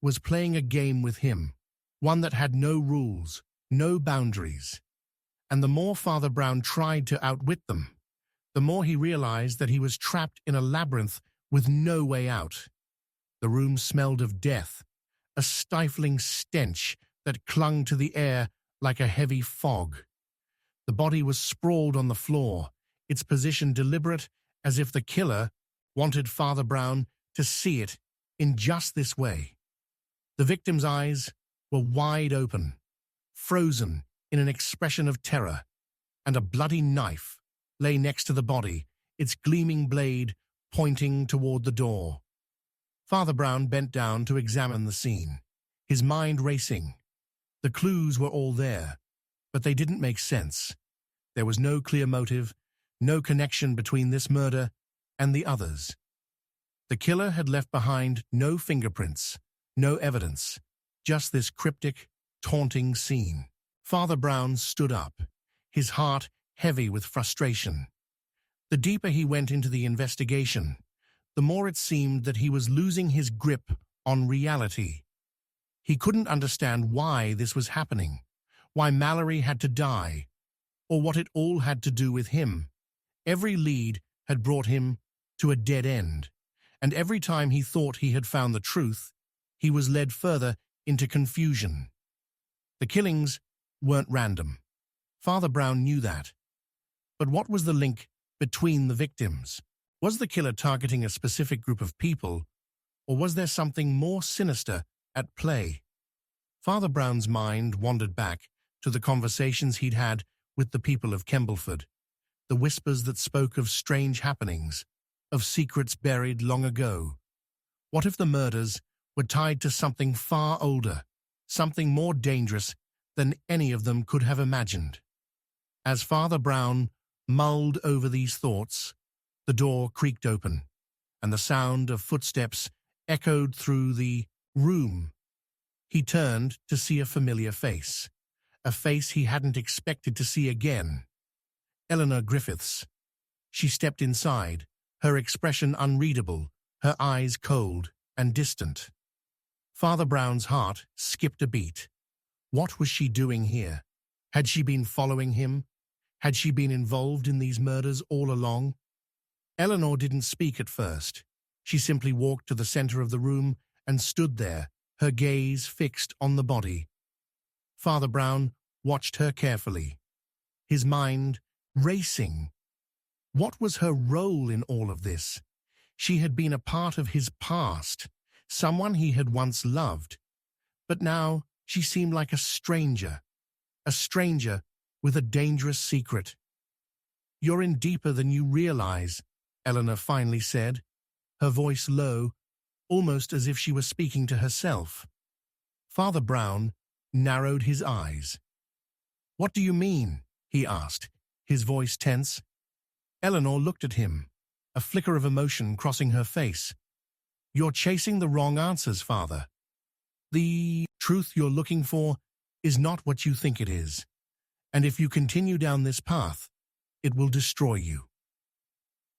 was playing a game with him, one that had no rules, no boundaries. And the more Father Brown tried to outwit them, the more he realized that he was trapped in a labyrinth with no way out. The room smelled of death, a stifling stench that clung to the air like a heavy fog. The body was sprawled on the floor, its position deliberate, as if the killer wanted Father Brown to see it in just this way. The victim's eyes were wide open, frozen in an expression of terror, and a bloody knife lay next to the body, its gleaming blade pointing toward the door. Father Brown bent down to examine the scene, his mind racing. The clues were all there, but they didn't make sense. There was no clear motive, no connection between this murder and the others. The killer had left behind no fingerprints, no evidence, just this cryptic, taunting scene. Father Brown stood up, his heart heavy with frustration. The deeper he went into the investigation, the more it seemed that he was losing his grip on reality. He couldn't understand why this was happening, why Mallory had to die, or what it all had to do with him. Every lead had brought him to a dead end, and every time he thought he had found the truth, he was led further into confusion. The killings weren't random. Father Brown knew that. But what was the link between the victims? Was the killer targeting a specific group of people, or was there something more sinister at play? Father Brown's mind wandered back to the conversations he'd had with the people of Kembleford, the whispers that spoke of strange happenings, of secrets buried long ago. What if the murders were tied to something far older, something more dangerous than any of them could have imagined? As Father Brown mulled over these thoughts, the door creaked open, and the sound of footsteps echoed through the room. He turned to see a familiar face, a face he hadn't expected to see again. Eleanor Griffiths. She stepped inside, her expression unreadable, her eyes cold and distant. Father Brown's heart skipped a beat. What was she doing here? Had she been following him? Had she been involved in these murders all along? Eleanor didn't speak at first. She simply walked to the center of the room and stood there, her gaze fixed on the body. Father Brown watched her carefully, his mind racing. What was her role in all of this? She had been a part of his past, someone he had once loved. But now she seemed like a stranger with a dangerous secret. "You're in deeper than you realize," Eleanor finally said, her voice low, almost as if she were speaking to herself. Father Brown narrowed his eyes. "What do you mean?" he asked, his voice tense. Eleanor looked at him, a flicker of emotion crossing her face. "You're chasing the wrong answers, Father. The truth you're looking for is not what you think it is, and if you continue down this path, it will destroy you."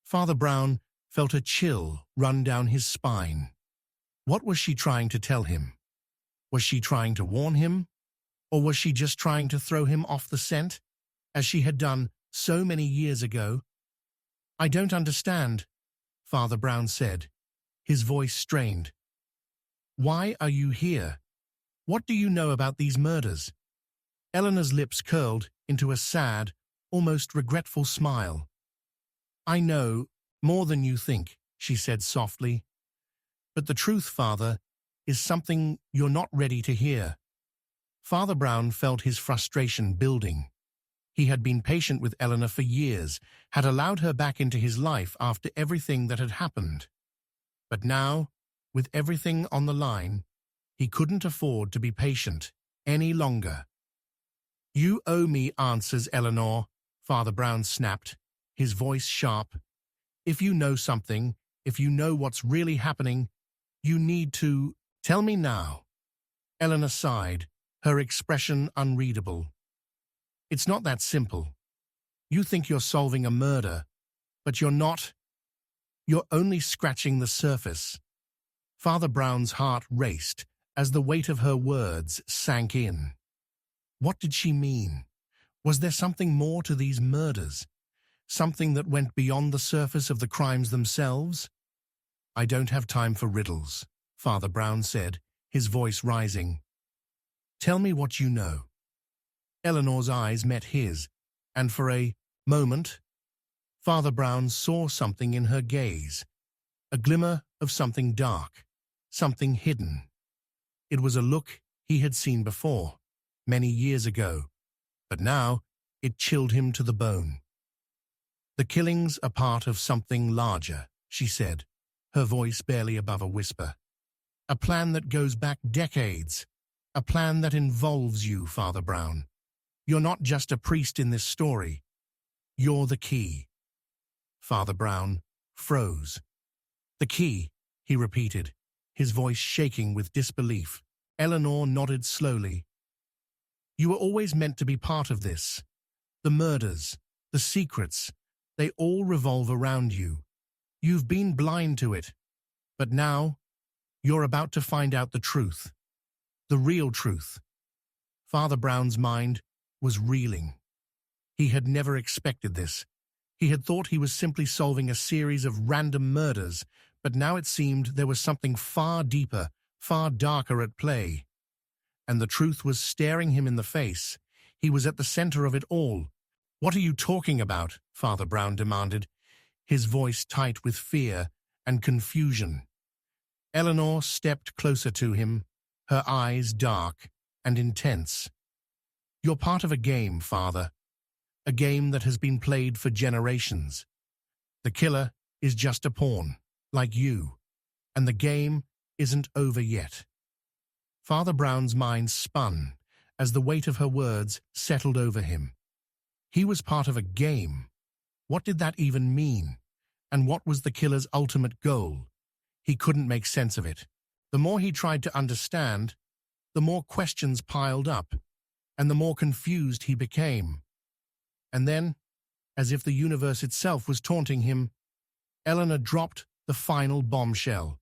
Father Brown felt a chill run down his spine. What was she trying to tell him? Was she trying to warn him? Or was she just trying to throw him off the scent, as she had done so many years ago? "I don't understand," Father Brown said, his voice strained. "Why are you here? What do you know about these murders?" Eleanor's lips curled into a sad, almost regretful smile. "I know more than you think," she said softly. "But the truth, Father, is something you're not ready to hear." Father Brown felt his frustration building. He had been patient with Eleanor for years, had allowed her back into his life after everything that had happened. But now, with everything on the line, he couldn't afford to be patient any longer. "You owe me answers, Eleanor," Father Brown snapped, his voice sharp. "If you know something, if you know what's really happening, you need to tell me now." Eleanor sighed, her expression unreadable. "It's not that simple. You think you're solving a murder, but you're not. You're only scratching the surface." Father Brown's heart raced as the weight of her words sank in. What did she mean? Was there something more to these murders? Something that went beyond the surface of the crimes themselves? "I don't have time for riddles," Father Brown said, his voice rising. "Tell me what you know." Eleanor's eyes met his, and for a moment, Father Brown saw something in her gaze, a glimmer of something dark, something hidden. It was a look he had seen before, many years ago, but now it chilled him to the bone. "The killings are part of something larger," she said, her voice barely above a whisper. "A plan that goes back decades, a plan that involves you, Father Brown. You're not just a priest in this story. You're the key." Father Brown froze. "The key," he repeated, his voice shaking with disbelief. Eleanor nodded slowly. "You were always meant to be part of this. The murders, the secrets, they all revolve around you. You've been blind to it. But now, you're about to find out the truth. The real truth." Father Brown's mind was reeling. He had never expected this. He had thought he was simply solving a series of random murders, but now it seemed there was something far deeper, far darker at play. And the truth was staring him in the face. He was at the center of it all. "What are you talking about?" Father Brown demanded, his voice tight with fear and confusion. Eleanor stepped closer to him, her eyes dark and intense. "You're part of a game, Father. A game that has been played for generations. The killer is just a pawn, like you, and the game isn't over yet." Father Brown's mind spun as the weight of her words settled over him. He was part of a game. What did that even mean? And what was the killer's ultimate goal? He couldn't make sense of it. The more he tried to understand, the more questions piled up, and the more confused he became. And then, as if the universe itself was taunting him, Eleanor dropped the final bombshell.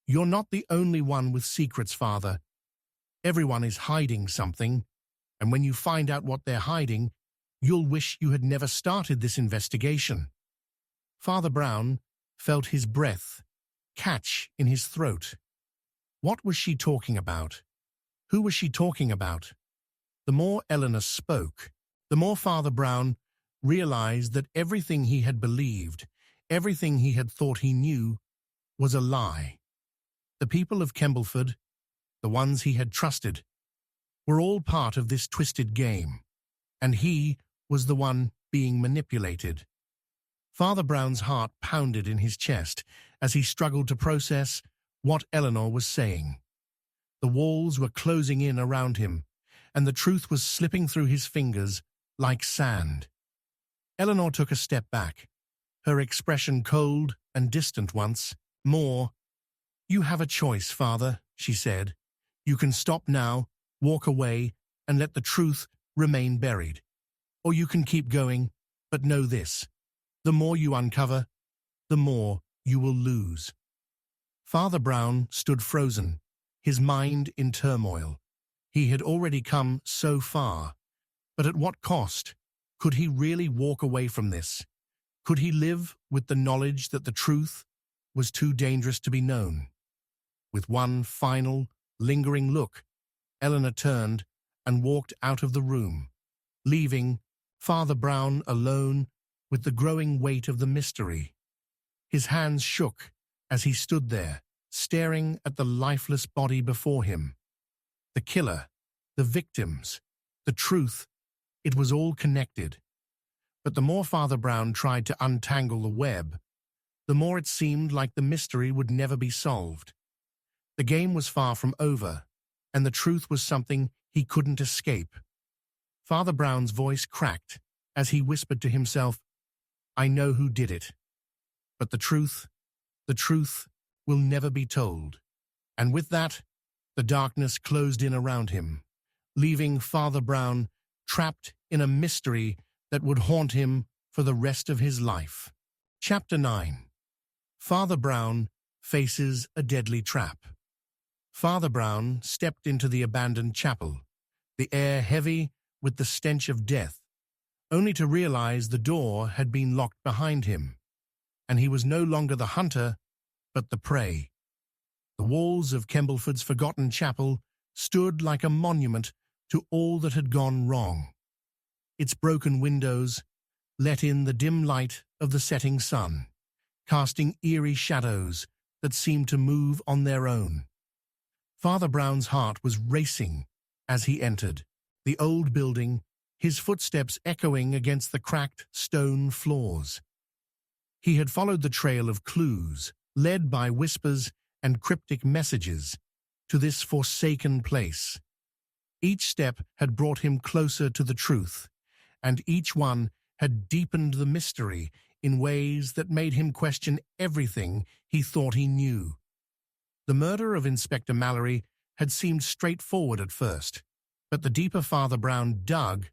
"You're not the only one with secrets, Father. Everyone is hiding something, and when you find out what they're hiding, you'll wish you had never started this investigation." Father Brown felt his breath catch in his throat. What was she talking about? Who was she talking about? The more Eleanor spoke, the more Father Brown realized that everything he had believed, everything he had thought he knew, was a lie. The people of Kembleford, the ones he had trusted, were all part of this twisted game, and he was the one being manipulated. Father Brown's heart pounded in his chest as he struggled to process what Eleanor was saying. The walls were closing in around him, and the truth was slipping through his fingers like sand. Eleanor took a step back, her expression cold and distant once more. "You have a choice, Father," she said. "You can stop now, walk away, and let the truth remain buried. Or you can keep going, but know this. The more you uncover, the more you will lose." Father Brown stood frozen, his mind in turmoil. He had already come so far, but at what cost? Could he really walk away from this? Could he live with the knowledge that the truth was too dangerous to be known? With one final, lingering look, Eleanor turned and walked out of the room, leaving Father Brown alone with the growing weight of the mystery. His hands shook as he stood there, staring at the lifeless body before him. The killer, the victims, the truth, it was all connected. But the more Father Brown tried to untangle the web, the more it seemed like the mystery would never be solved. The game was far from over, and the truth was something he couldn't escape. Father Brown's voice cracked as he whispered to himself, "I know who did it. But the truth will never be told." And with that, the darkness closed in around him, leaving Father Brown trapped in a mystery that would haunt him for the rest of his life. Chapter 9. Father Brown faces a deadly trap. Father Brown stepped into the abandoned chapel, the air heavy with the stench of death, only to realize the door had been locked behind him, and he was no longer the hunter, but the prey. The walls of Kembleford's forgotten chapel stood like a monument to all that had gone wrong. Its broken windows let in the dim light of the setting sun, casting eerie shadows that seemed to move on their own. Father Brown's heart was racing as he entered the old building, his footsteps echoing against the cracked stone floors. He had followed the trail of clues, led by whispers and cryptic messages, to this forsaken place. Each step had brought him closer to the truth, and each one had deepened the mystery in ways that made him question everything he thought he knew. The murder of Inspector Mallory had seemed straightforward at first, but the deeper Father Brown dug,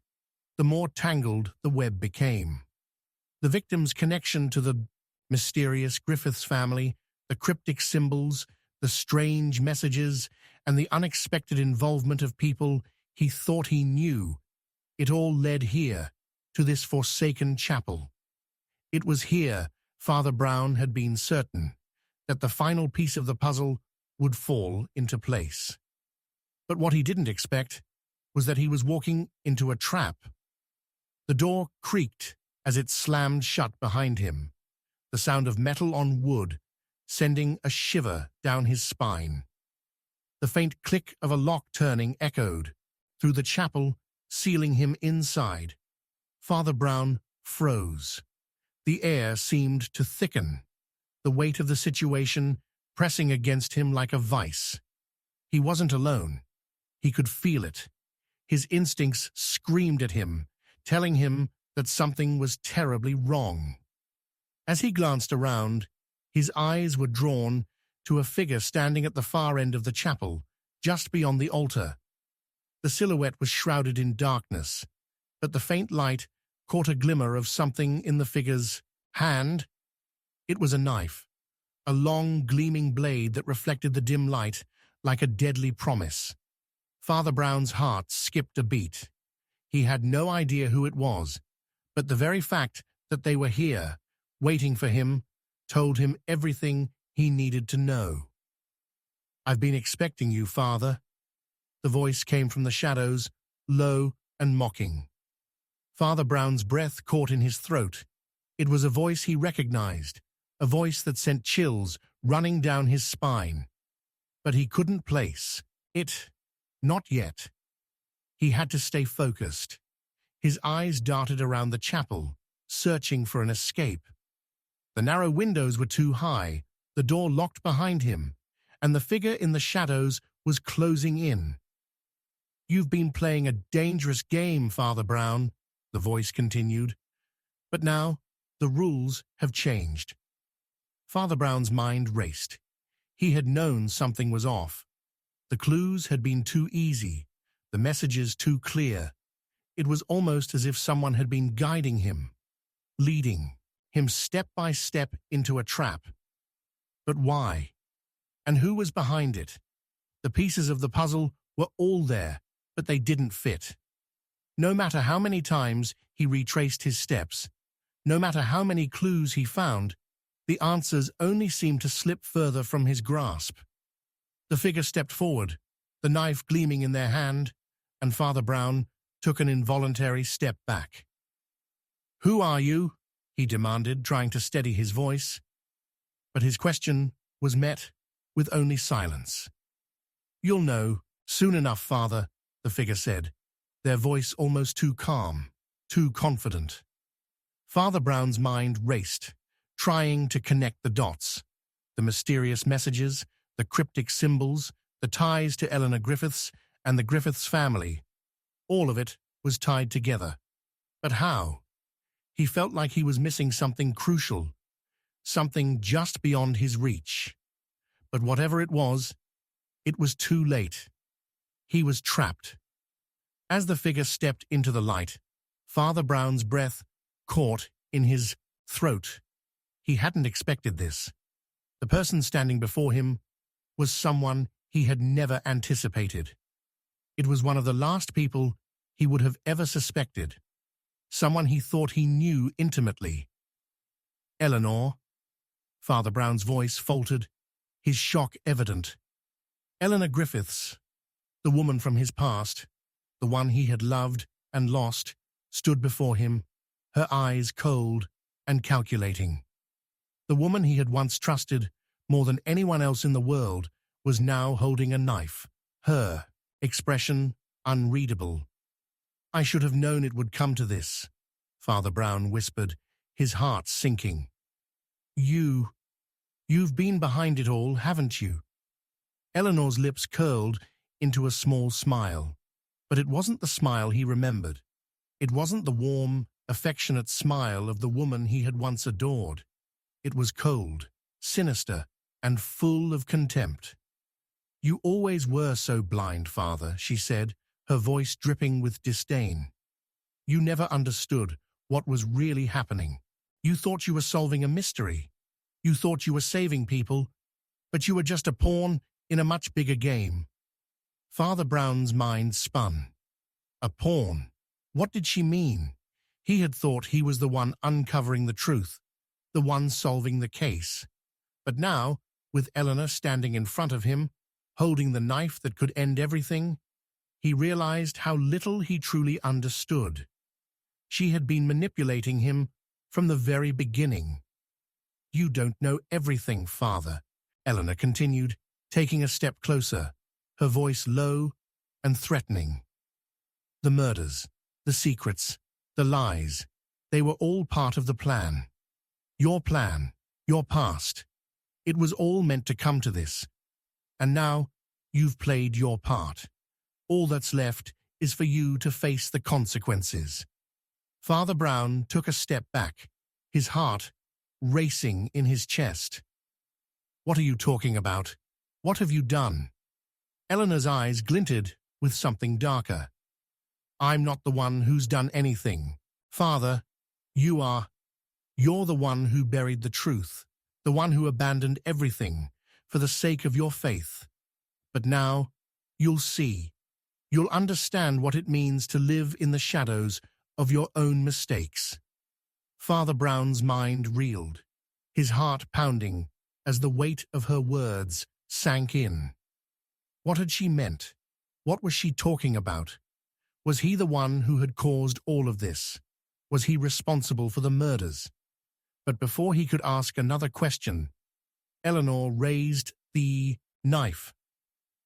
the more tangled the web became. The victim's connection to the mysterious Griffiths family, the cryptic symbols, the strange messages, and the unexpected involvement of people he thought he knew, it all led here, to this forsaken chapel. It was here Father Brown had been certain that the final piece of the puzzle would fall into place. But what he didn't expect was that he was walking into a trap. The door creaked as it slammed shut behind him, the sound of metal on wood sending a shiver down his spine. The faint click of a lock turning echoed through the chapel, sealing him inside. Father Brown froze. The air seemed to thicken, the weight of the situation pressing against him like a vice. He wasn't alone. He could feel it. His instincts screamed at him, telling him that something was terribly wrong. As he glanced around, his eyes were drawn to a figure standing at the far end of the chapel, just beyond the altar. The silhouette was shrouded in darkness, but the faint light caught a glimmer of something in the figure's hand. It was a knife, a long, gleaming blade that reflected the dim light like a deadly promise. Father Brown's heart skipped a beat. He had no idea who it was, but the very fact that they were here, waiting for him, told him everything he needed to know. "I've been expecting you, Father." The voice came from the shadows, low and mocking. Father Brown's breath caught in his throat. It was a voice he recognized, a voice that sent chills running down his spine. But he couldn't place it. Not yet. He had to stay focused. His eyes darted around the chapel, searching for an escape. The narrow windows were too high, the door locked behind him, and the figure in the shadows was closing in. "You've been playing a dangerous game, Father Brown," the voice continued. "But now, the rules have changed." Father Brown's mind raced. He had known something was off. The clues had been too easy, the messages too clear. It was almost as if someone had been guiding him, leading him step by step into a trap. But why? And who was behind it? The pieces of the puzzle were all there, but they didn't fit. No matter how many times he retraced his steps, no matter how many clues he found, the answers only seemed to slip further from his grasp. The figure stepped forward, the knife gleaming in their hand, and Father Brown took an involuntary step back. "Who are you?" he demanded, trying to steady his voice. But his question was met with only silence. "You'll know soon enough, Father," the figure said, their voice almost too calm, too confident. Father Brown's mind raced, trying to connect the dots. The mysterious messages, the cryptic symbols, the ties to Eleanor Griffiths and the Griffiths family. All of it was tied together. But how? He felt like he was missing something crucial, something just beyond his reach. But whatever it was too late. He was trapped. As the figure stepped into the light, Father Brown's breath caught in his throat. He hadn't expected this. The person standing before him was someone he had never anticipated. It was one of the last people he would have ever suspected, someone he thought he knew intimately. "Eleanor," Father Brown's voice faltered, his shock evident. Eleanor Griffiths, the woman from his past, the one he had loved and lost, stood before him, her eyes cold and calculating. The woman he had once trusted more than anyone else in the world was now holding a knife, her expression unreadable. "I should have known it would come to this," Father Brown whispered, his heart sinking. You've been behind it all, haven't you?" Eleanor's lips curled into a small smile, but it wasn't the smile he remembered. It wasn't the warm, affectionate smile of the woman he had once adored. It was cold, sinister, and full of contempt. "You always were so blind, Father," she said, her voice dripping with disdain. "You never understood what was really happening. You thought you were solving a mystery. You thought you were saving people, but you were just a pawn in a much bigger game." Father Brown's mind spun. A pawn? What did she mean? He had thought he was the one uncovering the truth, the one solving the case. But now, with Eleanor standing in front of him, holding the knife that could end everything, he realized how little he truly understood. She had been manipulating him from the very beginning. "You don't know everything, Father," Eleanor continued, taking a step closer, her voice low and threatening. "The murders, the secrets, the lies, they were all part of the plan. Your plan, your past. It was all meant to come to this. And now, you've played your part. All that's left is for you to face the consequences." Father Brown took a step back, his heart racing in his chest. "What are you talking about? What have you done?" Eleanor's eyes glinted with something darker. "I'm not the one who's done anything. Father, you're the one who buried the truth, the one who abandoned everything for the sake of your faith. But now, you'll see. You'll understand what it means to live in the shadows of your own mistakes." Father Brown's mind reeled, his heart pounding as the weight of her words sank in. What had she meant? What was she talking about? Was he the one who had caused all of this? Was he responsible for the murders? But before he could ask another question, Eleanor raised the knife.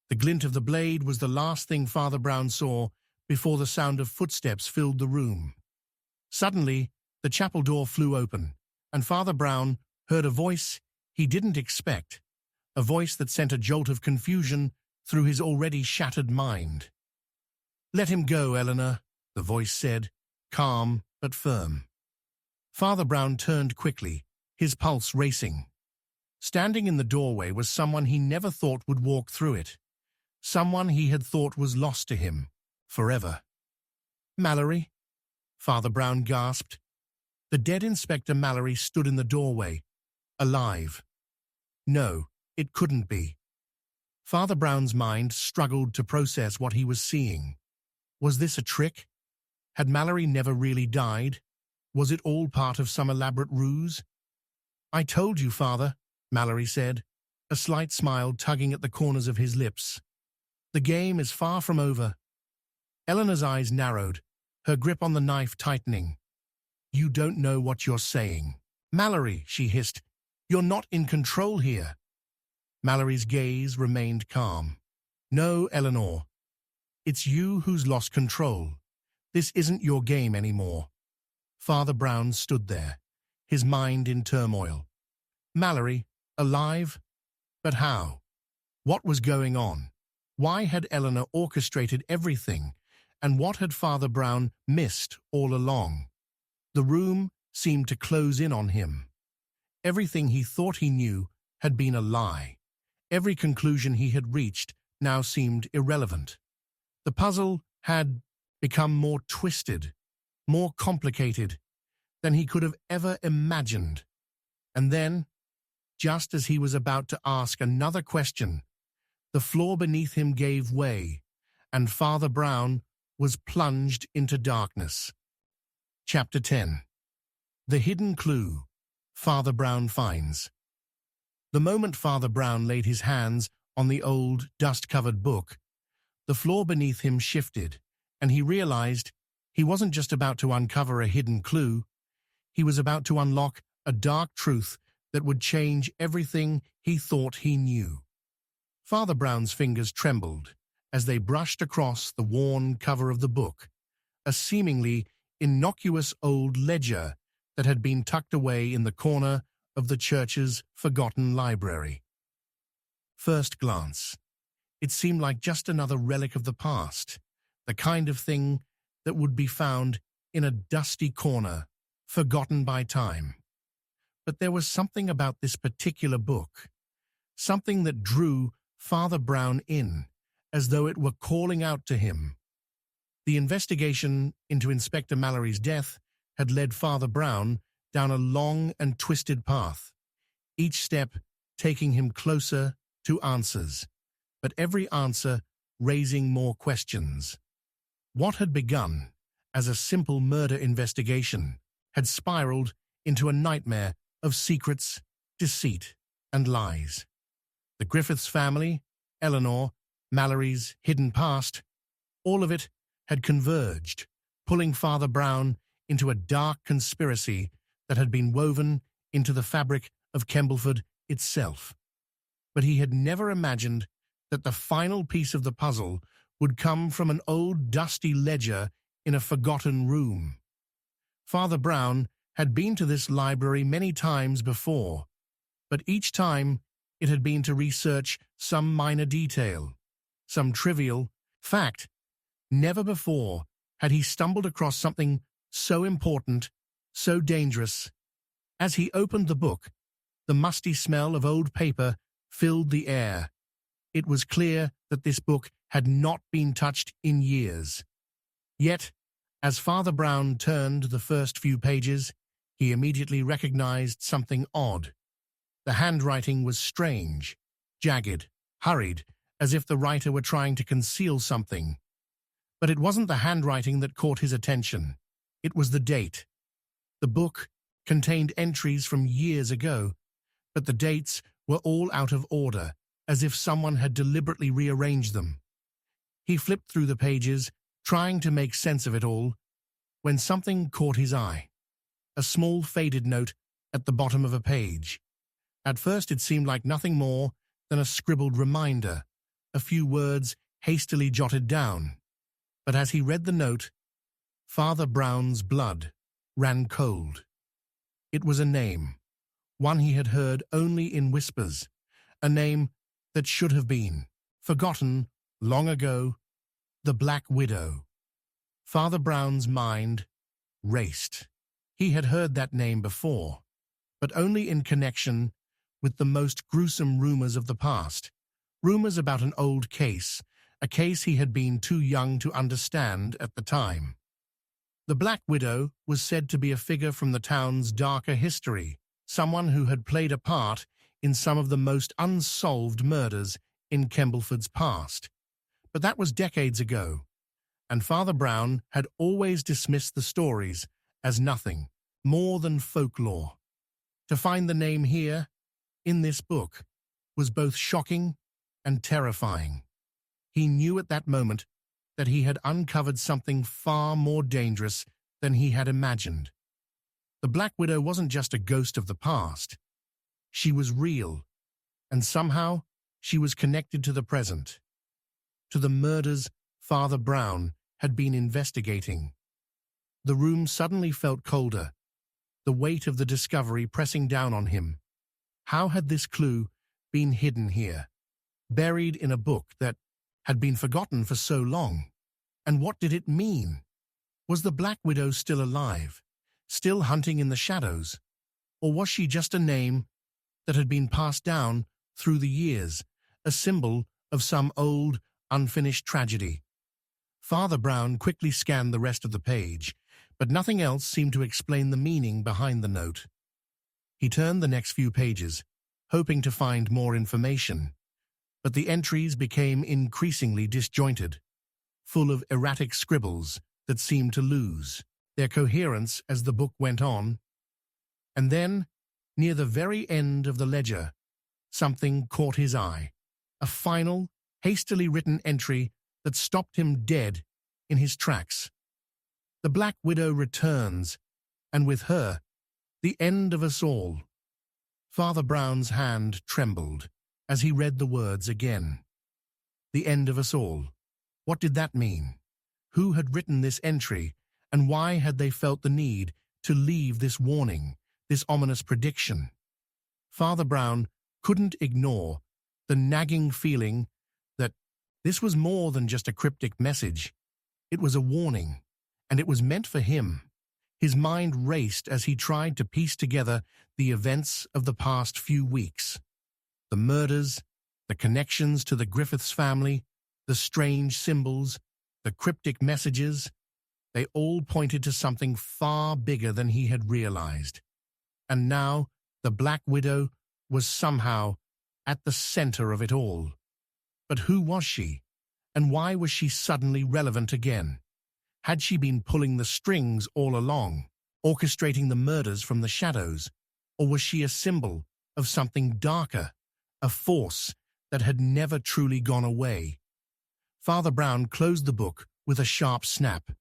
The glint of the blade was the last thing Father Brown saw before the sound of footsteps filled the room. Suddenly, the chapel door flew open, and Father Brown heard a voice he didn't expect, a voice that sent a jolt of confusion through his already shattered mind. "Let him go, Eleanor," the voice said, calm but firm. Father Brown turned quickly, his pulse racing. Standing in the doorway was someone he never thought would walk through it, someone he had thought was lost to him, forever. "Mallory?" Father Brown gasped. The dead Inspector Mallory stood in the doorway, alive. No, it couldn't be. Father Brown's mind struggled to process what he was seeing. Was this a trick? Had Mallory never really died? Was it all part of some elaborate ruse? "I told you, Father," Mallory said, a slight smile tugging at the corners of his lips. "The game is far from over." Eleanor's eyes narrowed, her grip on the knife tightening. "You don't know what you're saying." "Mallory," she hissed, "you're not in control here." Mallory's gaze remained calm. "No, Eleanor. It's you who's lost control. This isn't your game anymore." Father Brown stood there, his mind in turmoil. Mallory, alive? But how? What was going on? Why had Eleanor orchestrated everything? And what had Father Brown missed all along? The room seemed to close in on him. Everything he thought he knew had been a lie. Every conclusion he had reached now seemed irrelevant. The puzzle had become more twisted, more complicated than he could have ever imagined. And then, just as he was about to ask another question, the floor beneath him gave way, and Father Brown was plunged into darkness. Chapter 10. The Hidden Clue. Father Brown finds. The moment Father Brown laid his hands on the old, dust-covered book, the floor beneath him shifted, and he realized he wasn't just about to uncover a hidden clue, he was about to unlock a dark truth that would change everything he thought he knew. Father Brown's fingers trembled as they brushed across the worn cover of the book, a seemingly innocuous old ledger that had been tucked away in the corner of the church's forgotten library. First glance, it seemed like just another relic of the past, the kind of thing that would be found in a dusty corner, forgotten by time. But there was something about this particular book, something that drew Father Brown in, as though it were calling out to him. The investigation into Inspector Mallory's death had led Father Brown down a long and twisted path, each step taking him closer to answers, but every answer raising more questions. What had begun as a simple murder investigation had spiraled into a nightmare of secrets, deceit, and lies. The Griffiths family, Eleanor, Mallory's hidden past, all of it had converged, pulling Father Brown into a dark conspiracy that had been woven into the fabric of Kembleford itself. But he had never imagined that the final piece of the puzzle would come from an old dusty ledger in a forgotten room. Father Brown had been to this library many times before, but each time it had been to research some minor detail, some trivial fact. Never before had he stumbled across something so important, so dangerous. As he opened the book, the musty smell of old paper filled the air. It was clear that this book had not been touched in years. Yet, as Father Brown turned the first few pages, he immediately recognized something odd. The handwriting was strange, jagged, hurried, as if the writer were trying to conceal something. But it wasn't the handwriting that caught his attention. It was the date. The book contained entries from years ago, but the dates were all out of order, as if someone had deliberately rearranged them. He flipped through the pages, trying to make sense of it all, when something caught his eye. A small faded note at the bottom of a page. At first it seemed like nothing more than a scribbled reminder, a few words hastily jotted down. But as he read the note, Father Brown's blood ran cold. It was a name, one he had heard only in whispers, a name that should have been forgotten long ago, the Black Widow. Father Brown's mind raced. He had heard that name before, but only in connection with the most gruesome rumors of the past, rumors about an old case, a case he had been too young to understand at the time. The Black Widow was said to be a figure from the town's darker history, someone who had played a part in some of the most unsolved murders in Kembleford's past. But that was decades ago, and Father Brown had always dismissed the stories as nothing more than folklore. To find the name here, in this book, was both shocking and terrifying. He knew at that moment that he had uncovered something far more dangerous than he had imagined. The Black Widow wasn't just a ghost of the past. She was real, and somehow she was connected to the present, to the murders Father Brown had been investigating. The room suddenly felt colder, the weight of the discovery pressing down on him. How had this clue been hidden here, buried in a book that had been forgotten for so long? And what did it mean? Was the Black Widow still alive, still hunting in the shadows? Or was she just a name that had been passed down through the years, a symbol of some old, unfinished tragedy? Father Brown quickly scanned the rest of the page, but nothing else seemed to explain the meaning behind the note. He turned the next few pages, hoping to find more information, but the entries became increasingly disjointed, full of erratic scribbles that seemed to lose their coherence as the book went on. And then, near the very end of the ledger, something caught his eye. A final, hastily written entry that stopped him dead in his tracks. The Black Widow returns, and with her, the end of us all. Father Brown's hand trembled as he read the words again. The end of us all. What did that mean? Who had written this entry, and why had they felt the need to leave this warning, this ominous prediction? Father Brown couldn't ignore the nagging feeling that this was more than just a cryptic message. It was a warning, and it was meant for him. His mind raced as he tried to piece together the events of the past few weeks. The murders, the connections to the Griffiths family, the strange symbols, the cryptic messages, they all pointed to something far bigger than he had realized. And now the Black Widow was somehow at the center of it all. But who was she? And why was she suddenly relevant again? Had she been pulling the strings all along, orchestrating the murders from the shadows? Or was she a symbol of something darker, a force that had never truly gone away? Father Brown closed the book with a sharp snap,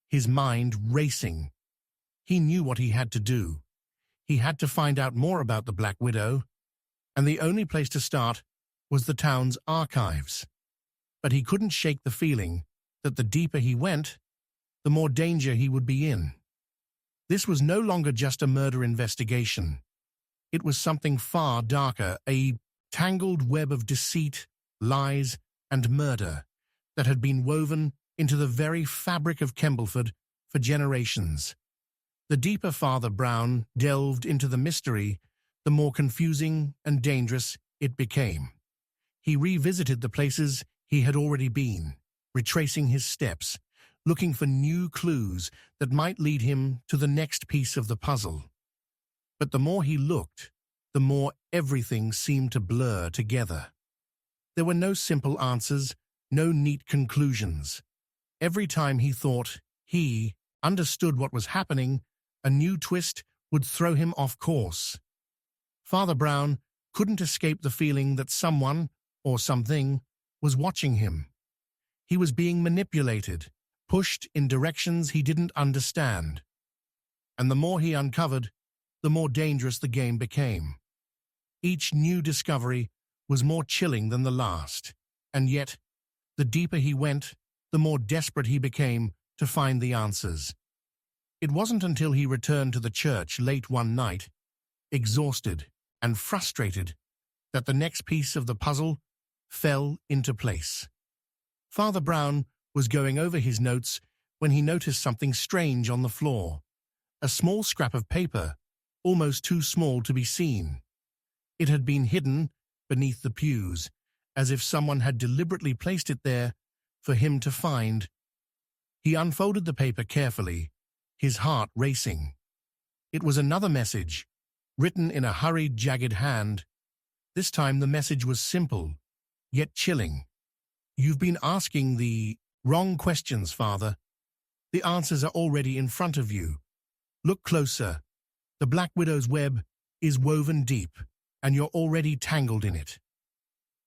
his mind racing. He knew what he had to do. He had to find out more about the Black Widow, and the only place to start was the town's archives. But he couldn't shake the feeling that the deeper he went, the more danger he would be in. This was no longer just a murder investigation. It was something far darker, a tangled web of deceit, lies, and murder that had been woven into the very fabric of Kembleford for generations. The deeper Father Brown delved into the mystery, the more confusing and dangerous it became. He revisited the places he had already been, retracing his steps, looking for new clues that might lead him to the next piece of the puzzle. But the more he looked, the more everything seemed to blur together. There were no simple answers, no neat conclusions. Every time he thought he understood what was happening, a new twist would throw him off course. Father Brown couldn't escape the feeling that someone, or something, was watching him. He was being manipulated, pushed in directions he didn't understand. And the more he uncovered, the more dangerous the game became. Each new discovery was more chilling than the last, and yet, the deeper he went, the more desperate he became to find the answers. It wasn't until he returned to the church late one night, exhausted and frustrated, that the next piece of the puzzle fell into place. Father Brown was going over his notes when he noticed something strange on the floor, a small scrap of paper, almost too small to be seen. It had been hidden beneath the pews, as if someone had deliberately placed it there for him to find. He unfolded the paper carefully, his heart racing. It was another message, written in a hurried, jagged hand. This time the message was simple, yet chilling. "You've been asking the wrong questions, Father. The answers are already in front of you. Look closer. The Black Widow's web is woven deep, and you're already tangled in it."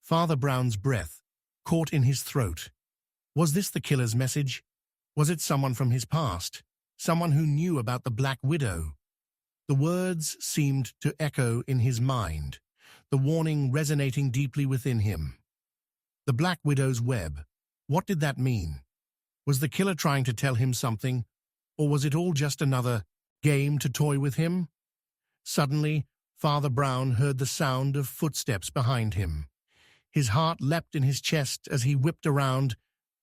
Father Brown's breath caught in his throat. Was this the killer's message? Was it someone from his past? Someone who knew about the Black Widow? The words seemed to echo in his mind, the warning resonating deeply within him. The Black Widow's web. What did that mean? Was the killer trying to tell him something, or was it all just another game to toy with him? Suddenly, Father Brown heard the sound of footsteps behind him. His heart leapt in his chest as he whipped around,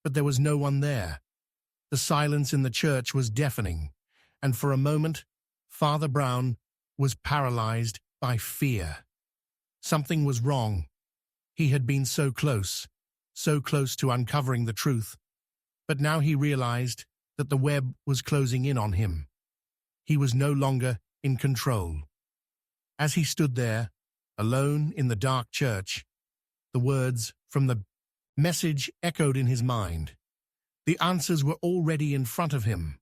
but there was no one there. The silence in the church was deafening, and for a moment, Father Brown was paralyzed by fear. Something was wrong. He had been so close to uncovering the truth, but now he realized that the web was closing in on him. He was no longer in control. As he stood there, alone in the dark church, the words from the message echoed in his mind. The answers were already in front of him.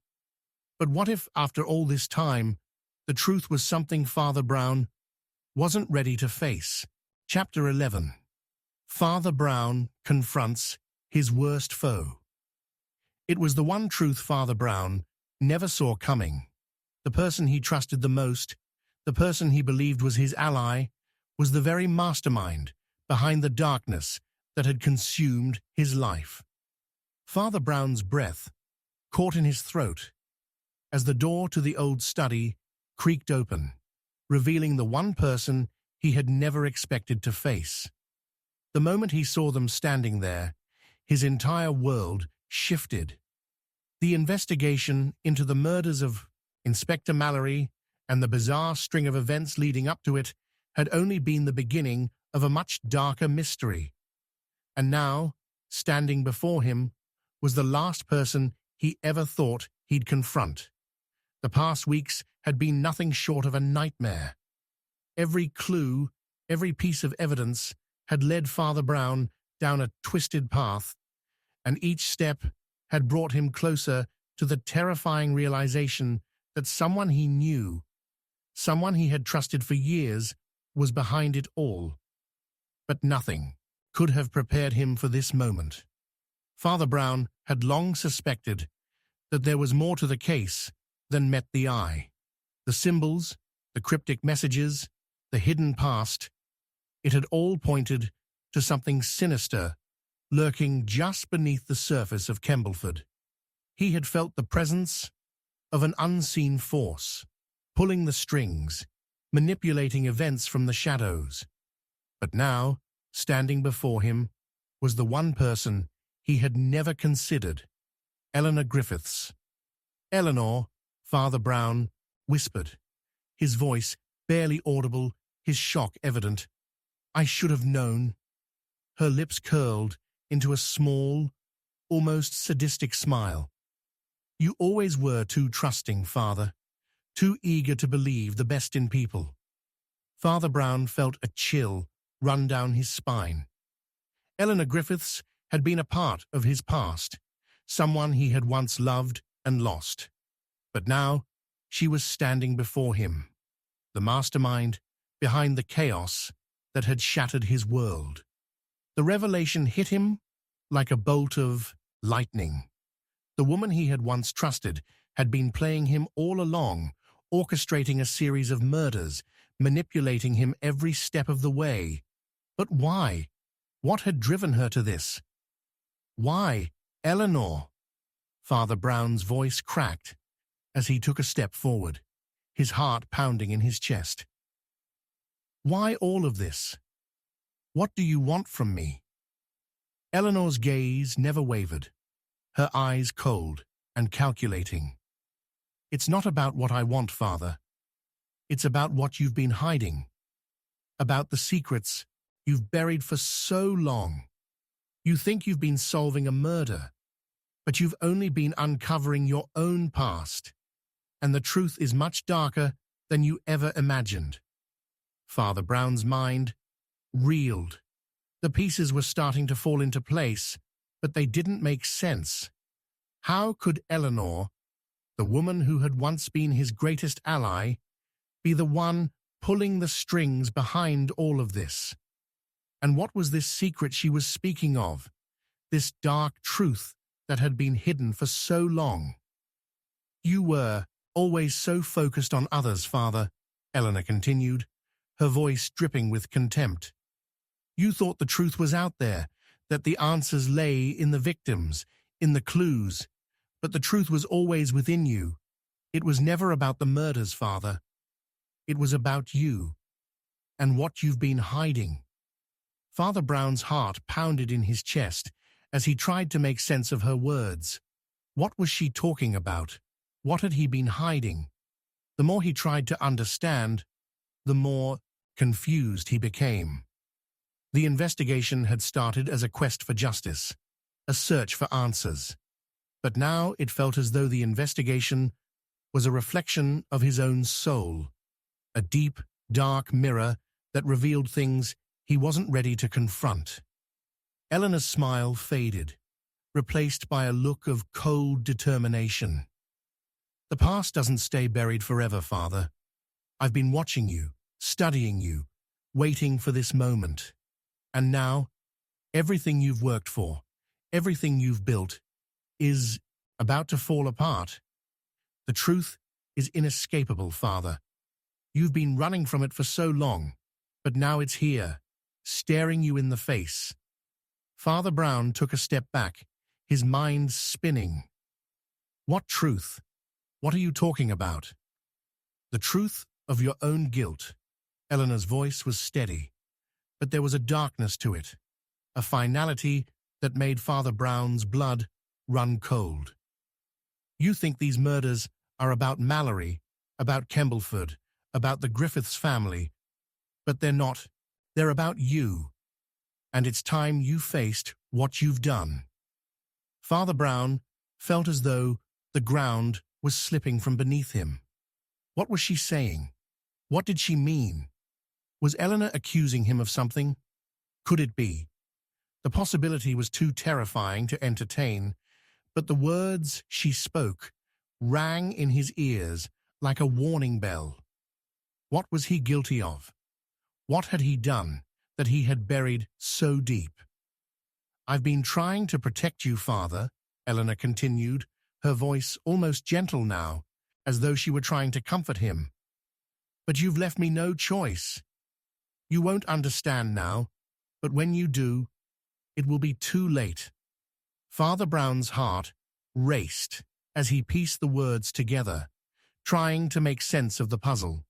But what if, after all this time, the truth was something Father Brown wasn't ready to face? Chapter 11. Father Brown confronts his worst foe. It was the one truth Father Brown never saw coming. The person he trusted the most, the person he believed was his ally, was the very mastermind behind the darkness that had consumed his life. Father Brown's breath caught in his throat as the door to the old study creaked open, revealing the one person he had never expected to face. The moment he saw them standing there, his entire world shifted. The investigation into the murders of Inspector Mallory and the bizarre string of events leading up to it had only been the beginning of a much darker mystery. And now, standing before him, was the last person he ever thought he'd confront. The past weeks had been nothing short of a nightmare. Every clue, every piece of evidence had led Father Brown down a twisted path, and each step had brought him closer to the terrifying realization that someone he knew, someone he had trusted for years, was behind it all. But nothing could have prepared him for this moment. Father Brown had long suspected that there was more to the case than met the eye. The symbols, the cryptic messages, the hidden past, it had all pointed to something sinister lurking just beneath the surface of Kembleford. He had felt the presence of an unseen force, pulling the strings, manipulating events from the shadows. But now, standing before him, was the one person he had never considered, Eleanor Griffiths. "Eleanor," Father Brown whispered, his voice barely audible, his shock evident. "I should have known." Her lips curled into a small, almost sadistic smile. "You always were too trusting, Father, too eager to believe the best in people." Father Brown felt a chill run down his spine. Eleanor Griffiths had been a part of his past, someone he had once loved and lost. But now she was standing before him, the mastermind behind the chaos that had shattered his world. The revelation hit him like a bolt of lightning. The woman he had once trusted had been playing him all along, orchestrating a series of murders, manipulating him every step of the way. But why? What had driven her to this? Why, Eleanor? Father Brown's voice cracked as he took a step forward, his heart pounding in his chest. "Why all of this? What do you want from me?" Eleanor's gaze never wavered, her eyes cold and calculating. "It's not about what I want, Father. It's about what you've been hiding, about the secrets you've buried for so long. You think you've been solving a murder, but you've only been uncovering your own past, and the truth is much darker than you ever imagined." Father Brown's mind reeled. The pieces were starting to fall into place, but they didn't make sense. How could Eleanor, the woman who had once been his greatest ally, be the one pulling the strings behind all of this? And what was this secret she was speaking of, this dark truth that had been hidden for so long? "You were always so focused on others, Father," Eleanor continued, her voice dripping with contempt. "You thought the truth was out there, that the answers lay in the victims, in the clues, but the truth was always within you. It was never about the murders, Father. It was about you, and what you've been hiding." Father Brown's heart pounded in his chest as he tried to make sense of her words. What was she talking about? What had he been hiding? The more he tried to understand, the more confused he became. The investigation had started as a quest for justice, a search for answers. But now it felt as though the investigation was a reflection of his own soul, a deep, dark mirror that revealed things he wasn't ready to confront. Eleanor's smile faded, replaced by a look of cold determination. "The past doesn't stay buried forever, Father. I've been watching you, studying you, waiting for this moment. And now, everything you've worked for, everything you've built, is about to fall apart. The truth is inescapable, Father. You've been running from it for so long, but now it's here, staring you in the face. Father Brown took a step back, his mind spinning. What truth? What are you talking about? The truth of your own guilt. Eleanor's voice was steady, but there was a darkness to it, a finality that made Father Brown's blood run cold. You think these murders are about Mallory, about Kembleford, about the Griffiths family, but they're not. They're about you. And it's time you faced what you've done. Father Brown felt as though the ground was slipping from beneath him. What was she saying? What did she mean? Was Eleanor accusing him of something? Could it be? The possibility was too terrifying to entertain, but the words she spoke rang in his ears like a warning bell. What was he guilty of? What had he done that he had buried so deep? I've been trying to protect you, Father, Eleanor continued, her voice almost gentle now, as though she were trying to comfort him. But you've left me no choice. You won't understand now, but when you do, it will be too late. Father Brown's heart raced as he pieced the words together, trying to make sense of the puzzle.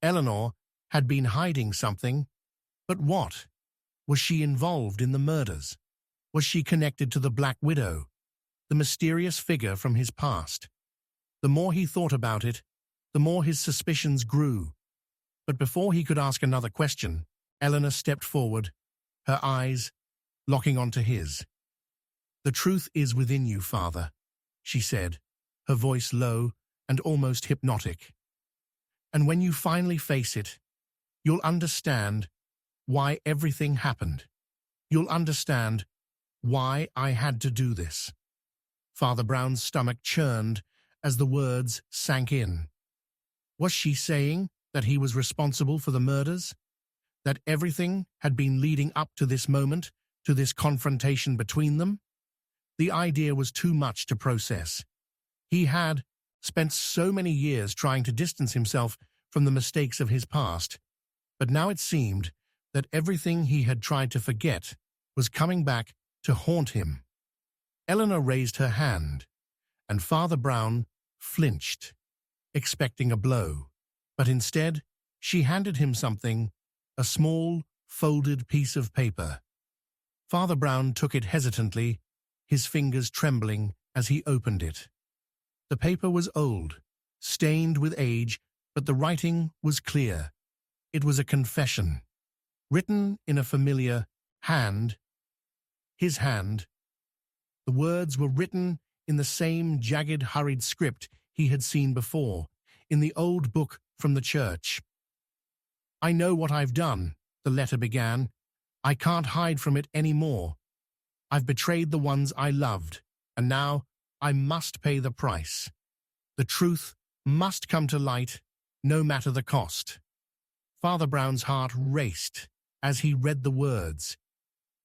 Eleanor had been hiding something, but what? Was she involved in the murders? Was she connected to the Black Widow, the mysterious figure from his past? The more he thought about it, the more his suspicions grew. But before he could ask another question, Eleanor stepped forward, her eyes locking onto his. The truth is within you, Father, she said, her voice low and almost hypnotic. And when you finally face it, you'll understand why everything happened. You'll understand why I had to do this. Father Brown's stomach churned as the words sank in. Was she saying that he was responsible for the murders? That everything had been leading up to this moment, to this confrontation between them? The idea was too much to process. He had spent so many years trying to distance himself from the mistakes of his past, but now it seemed that everything he had tried to forget was coming back to haunt him. Eleanor raised her hand, and Father Brown flinched, expecting a blow. But instead, she handed him something, a small, folded piece of paper. Father Brown took it hesitantly, his fingers trembling as he opened it. The paper was old, stained with age, but the writing was clear. It was a confession, written in a familiar hand. His hand. The words were written in the same jagged, hurried script he had seen before, in the old book from the church. I know what I've done, the letter began. I can't hide from it any more. I've betrayed the ones I loved, and now I must pay the price. The truth must come to light, no matter the cost. Father Brown's heart raced as he read the words.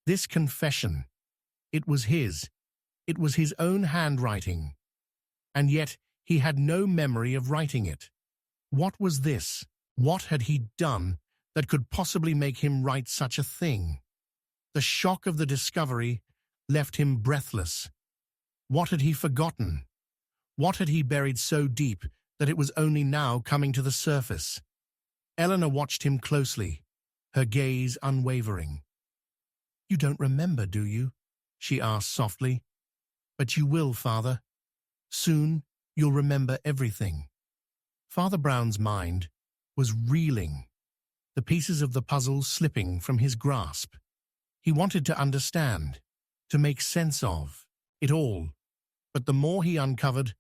This confession, it was his. It was his own handwriting. And yet he had no memory of writing it. What was this? What had he done that could possibly make him write such a thing? The shock of the discovery left him breathless. What had he forgotten? What had he buried so deep that it was only now coming to the surface? Eleanor watched him closely, her gaze unwavering. You don't remember, do you? She asked softly. But you will, Father. Soon you'll remember everything. Father Brown's mind was reeling, the pieces of the puzzle slipping from his grasp. He wanted to understand, to make sense of it all, but the more he uncovered,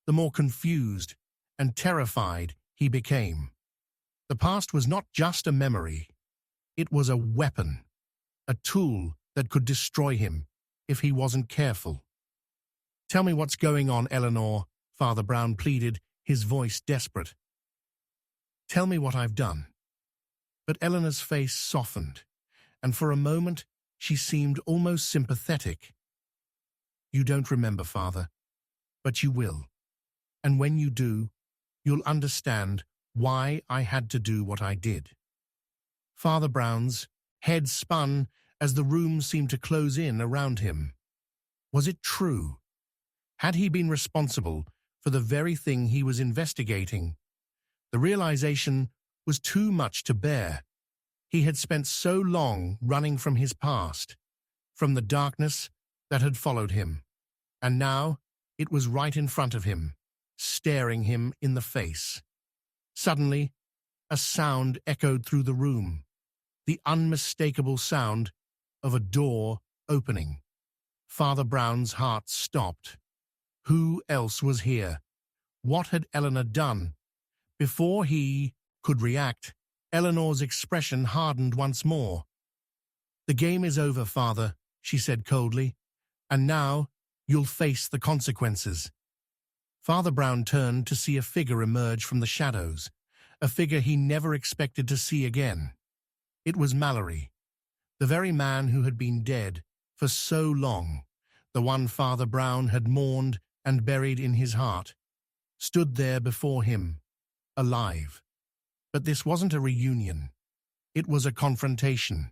the more confused and terrified he became. The past was not just a memory. It was a weapon, a tool that could destroy him if he wasn't careful. Tell me what's going on, Eleanor, Father Brown pleaded, his voice desperate. Tell me what I've done. But Eleanor's face softened, and for a moment she seemed almost sympathetic. "You don't remember, Father, but you will. And when you do, you'll understand why I had to do what I did." Father Brown's head spun as the room seemed to close in around him. Was it true? Had he been responsible for the very thing he was investigating? The realization was too much to bear. He had spent so long running from his past, from the darkness that had followed him, and now it was right in front of him, staring him in the face. Suddenly, a sound echoed through the room, the unmistakable sound of a door opening. Father Brown's heart stopped. Who else was here? What had Eleanor done? Before he could react, Eleanor's expression hardened once more. "The game is over, Father," she said coldly, "and now you'll face the consequences." Father Brown turned to see a figure emerge from the shadows, a figure he never expected to see again. It was Mallory, the very man who had been dead for so long, the one Father Brown had mourned and buried in his heart, stood there before him, alive. But this wasn't a reunion. It was a confrontation.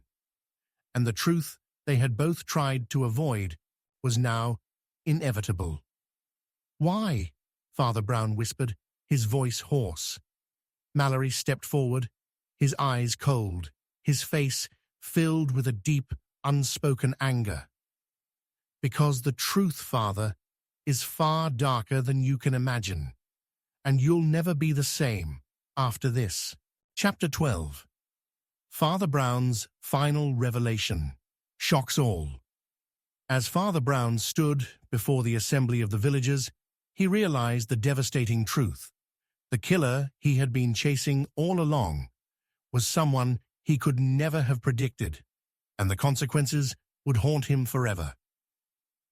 And the truth they had both tried to avoid was now inevitable. "Why?" Father Brown whispered, his voice hoarse. Mallory stepped forward, his eyes cold, his face filled with a deep, unspoken anger. "Because the truth, Father, is far darker than you can imagine, and you'll never be the same after this." Chapter 12. Father Brown's final revelation shocks all. As Father Brown stood before the assembly of the villagers, he realized the devastating truth. The killer he had been chasing all along was someone he could never have predicted, and the consequences would haunt him forever.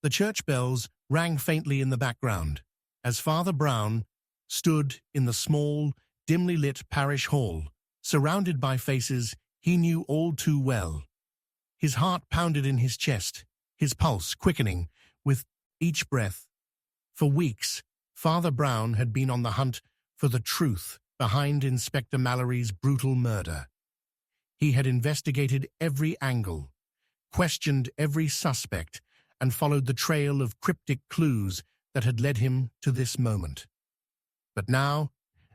The church bells rang faintly in the background as Father Brown stood in the small, dimly lit parish hall, surrounded by faces he knew all too well. His heart pounded in his chest, his pulse quickening with each breath. For weeks, Father Brown had been on the hunt for the truth behind Inspector Mallory's brutal murder. He had investigated every angle, questioned every suspect, and followed the trail of cryptic clues that had led him to this moment. But now,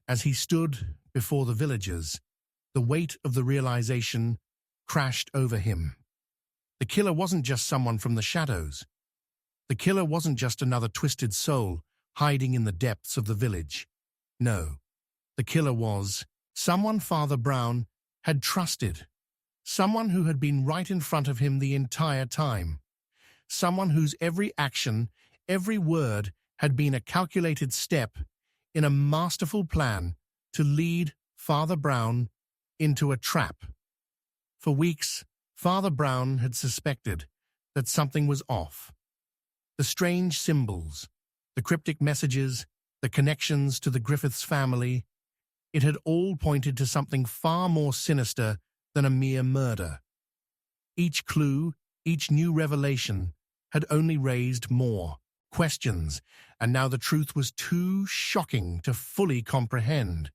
as he stood before the villagers, the weight of the realization crashed over him. The killer wasn't just someone from the shadows. The killer wasn't just another twisted soul hiding in the depths of the village. No, the killer was someone Father Brown had trusted, someone who had been right in front of him the entire time, someone whose every action, every word had been a calculated step in a masterful plan to lead Father Brown into a trap. For weeks, Father Brown had suspected that something was off. The strange symbols, the cryptic messages, the connections to the Griffiths family, it had all pointed to something far more sinister than a mere murder. Each clue, each new revelation, had only raised more questions, and now the truth was too shocking to fully comprehend.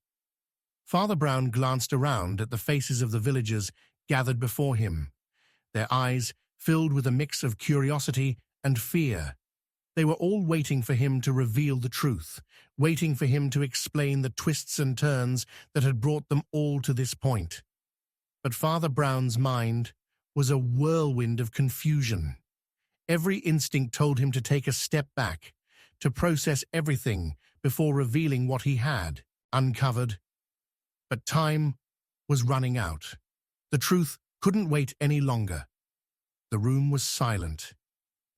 Father Brown glanced around at the faces of the villagers gathered before him, their eyes filled with a mix of curiosity and fear. They were all waiting for him to reveal the truth, waiting for him to explain the twists and turns that had brought them all to this point. But Father Brown's mind was a whirlwind of confusion. Every instinct told him to take a step back, to process everything before revealing what he had uncovered. But time was running out. The truth couldn't wait any longer. The room was silent.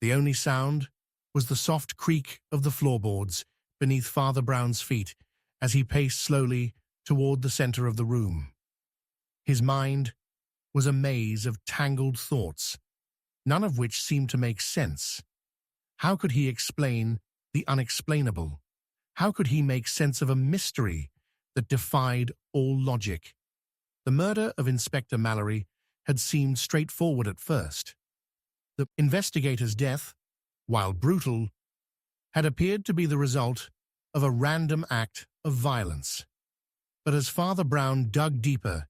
The only sound was the soft creak of the floorboards beneath Father Brown's feet as he paced slowly toward the center of the room. His mind was a maze of tangled thoughts, none of which seemed to make sense. How could he explain the unexplainable? How could he make sense of a mystery that defied all logic? The murder of Inspector Mallory had seemed straightforward at first. The investigator's death, while brutal, had appeared to be the result of a random act of violence. But as Father Brown dug deeper,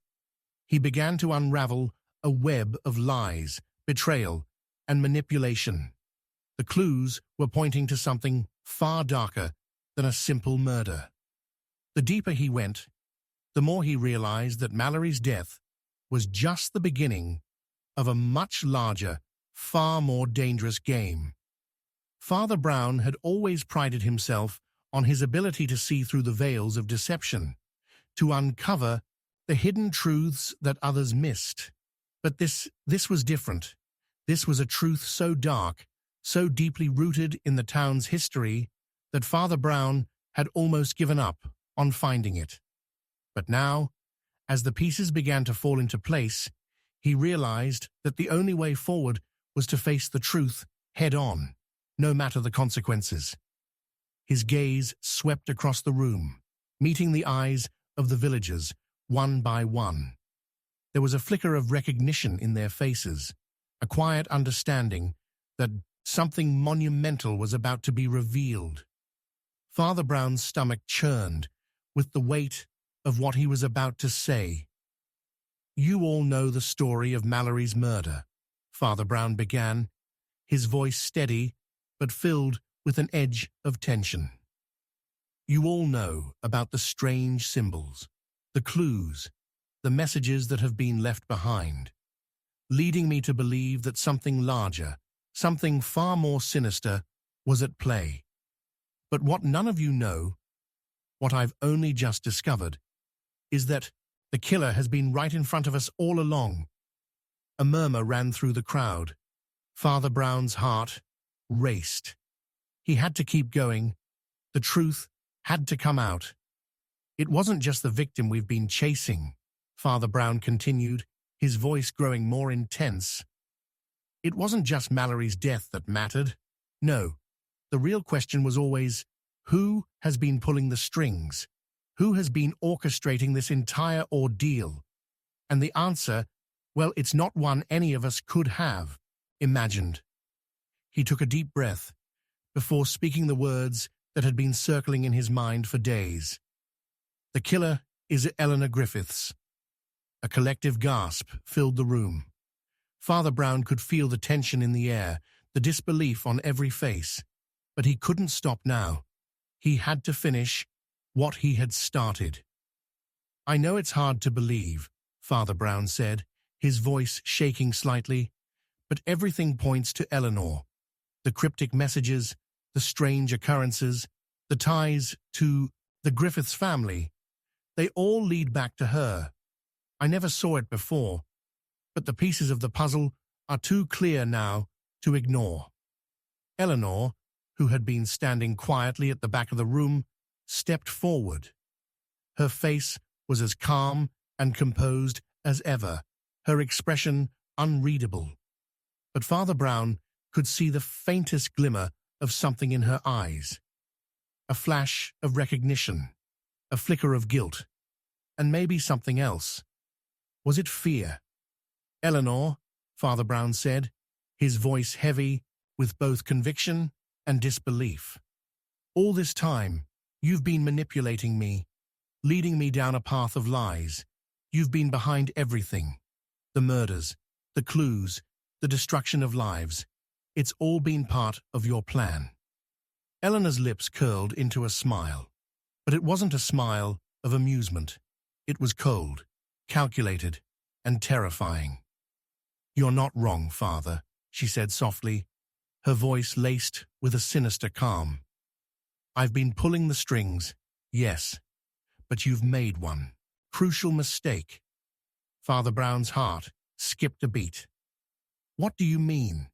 he began to unravel a web of lies, betrayal, and manipulation. The clues were pointing to something far darker than a simple murder. The deeper he went, the more he realized that Mallory's death was just the beginning of a much larger, far more dangerous game. Father Brown had always prided himself on his ability to see through the veils of deception, to uncover the hidden truths that others missed. But this was different. This was a truth so dark, so deeply rooted in the town's history, that Father Brown had almost given up on finding it. But now, as the pieces began to fall into place, he realized that the only way forward was to face the truth head-on, no matter the consequences. His gaze swept across the room, meeting the eyes of the villagers, one by one. There was a flicker of recognition in their faces, a quiet understanding that something monumental was about to be revealed. Father Brown's stomach churned with the weight of what he was about to say. "You all know the story of Mallory's murder," Father Brown began, his voice steady but filled with an edge of tension. "You all know about the strange symbols, the clues, the messages that have been left behind, leading me to believe that something larger, something far more sinister, was at play. But what none of you know, what I've only just discovered, is that the killer has been right in front of us all along." A murmur ran through the crowd. Father Brown's heart raced. He had to keep going. The truth had to come out. "It wasn't just the victim we've been chasing," Father Brown continued, his voice growing more intense. "It wasn't just Mallory's death that mattered. No, the real question was always, who has been pulling the strings? Who has been orchestrating this entire ordeal?" And the answer, well, it's not one any of us could have imagined. He took a deep breath before speaking the words that had been circling in his mind for days. "The killer is Eleanor Griffiths." A collective gasp filled the room. Father Brown could feel the tension in the air, the disbelief on every face. But he couldn't stop now. He had to finish what he had started. "I know it's hard to believe," Father Brown said, his voice shaking slightly, "but everything points to Eleanor. The cryptic messages, the strange occurrences, the ties to the Griffiths family, they all lead back to her. I never saw it before, but the pieces of the puzzle are too clear now to ignore." Eleanor, who had been standing quietly at the back of the room, stepped forward. Her face was as calm and composed as ever, her expression unreadable. But Father Brown could see the faintest glimmer of something in her eyes. A flash of recognition, a flicker of guilt, and maybe something else. Was it fear? "Eleanor," Father Brown said, his voice heavy with both conviction and disbelief. "All this time, you've been manipulating me, leading me down a path of lies. You've been behind everything. The murders, the clues, the destruction of lives. It's all been part of your plan." Eleanor's lips curled into a smile. But it wasn't a smile of amusement. It was cold, calculated, and terrifying. "You're not wrong, Father," she said softly, her voice laced with a sinister calm. "I've been pulling the strings, yes, but you've made one crucial mistake." Father Brown's heart skipped a beat. "What do you mean?"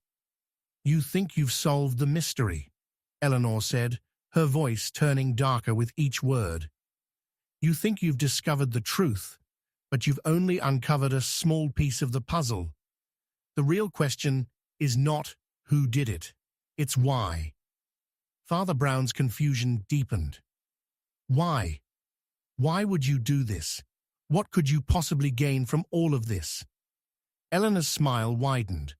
"You think you've solved the mystery," Eleanor said, her voice turning darker with each word. "You think you've discovered the truth, but you've only uncovered a small piece of the puzzle. The real question is not who did it, it's why." Father Brown's confusion deepened. "Why? Why would you do this? What could you possibly gain from all of this? Eleanor's smile widened,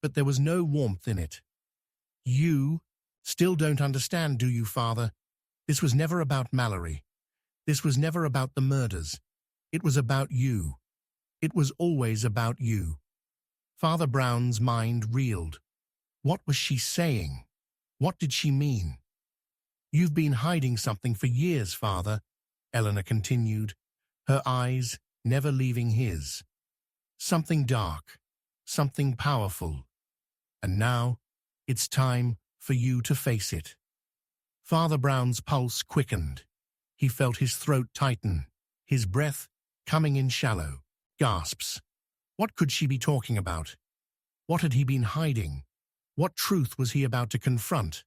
but there was no warmth in it. You still don't understand, do you, Father? This was never about Mallory. This was never about the murders. It was about you. It was always about you. Father Brown's mind reeled. What was she saying? What did she mean? You've been hiding something for years, Father, Eleanor continued, her eyes never leaving his. Something dark, something powerful. And now, it's time for you to face it. Father Brown's pulse quickened. He felt his throat tighten, his breath coming in shallow gasps. What could she be talking about? What had he been hiding? What truth was he about to confront?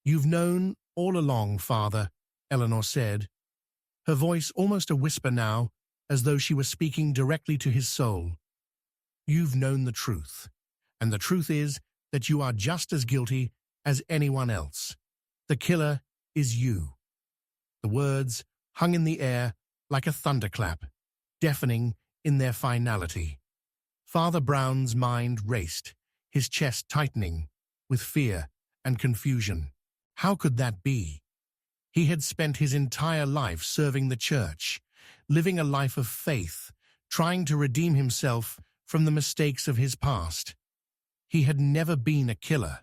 You've known all along, Father, Eleanor said, her voice almost a whisper now, as though she was speaking directly to his soul. You've known the truth, and the truth is that you are just as guilty as anyone else. The killer is you. The words hung in the air like a thunderclap, deafening in their finality. Father Brown's mind raced, his chest tightening with fear and confusion. How could that be? He had spent his entire life serving the church, living a life of faith, trying to redeem himself from the mistakes of his past. He had never been a killer.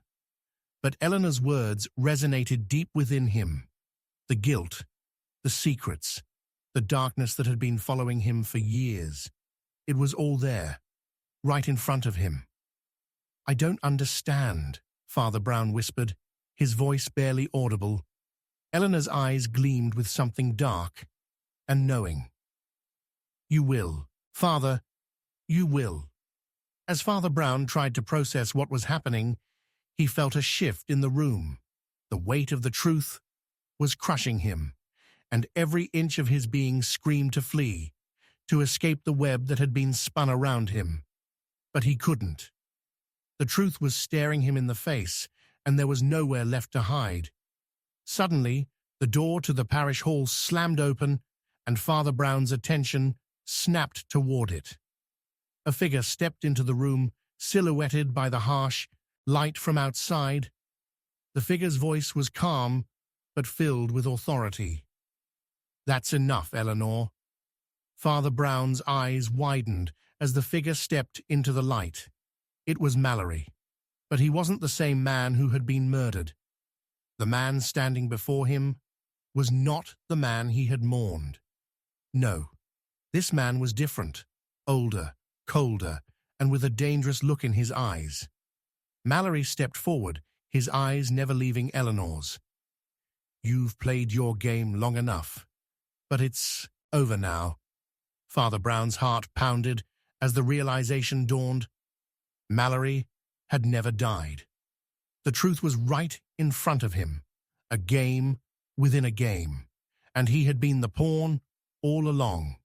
But Eleanor's words resonated deep within him. The guilt, the secrets, the darkness that had been following him for years. It was all there, right in front of him. I don't understand, Father Brown whispered, his voice barely audible. Eleanor's eyes gleamed with something dark and knowing. You will, Father, you will. As Father Brown tried to process what was happening, he felt a shift in the room. The weight of the truth was crushing him, and every inch of his being screamed to flee, to escape the web that had been spun around him. But he couldn't. The truth was staring him in the face, and there was nowhere left to hide. Suddenly, the door to the parish hall slammed open, and Father Brown's attention snapped toward it. A figure stepped into the room, silhouetted by the harsh light from outside. The figure's voice was calm, but filled with authority. That's enough, Eleanor. Father Brown's eyes widened as the figure stepped into the light. It was Mallory, but he wasn't the same man who had been murdered. The man standing before him was not the man he had mourned. No, this man was different, older, colder, and with a dangerous look in his eyes. Mallory stepped forward, his eyes never leaving Eleanor's. You've played your game long enough, but it's over now. Father Brown's heart pounded as the realization dawned. Mallory had never died. The truth was right in front of him, a game within a game, and he had been the pawn all along.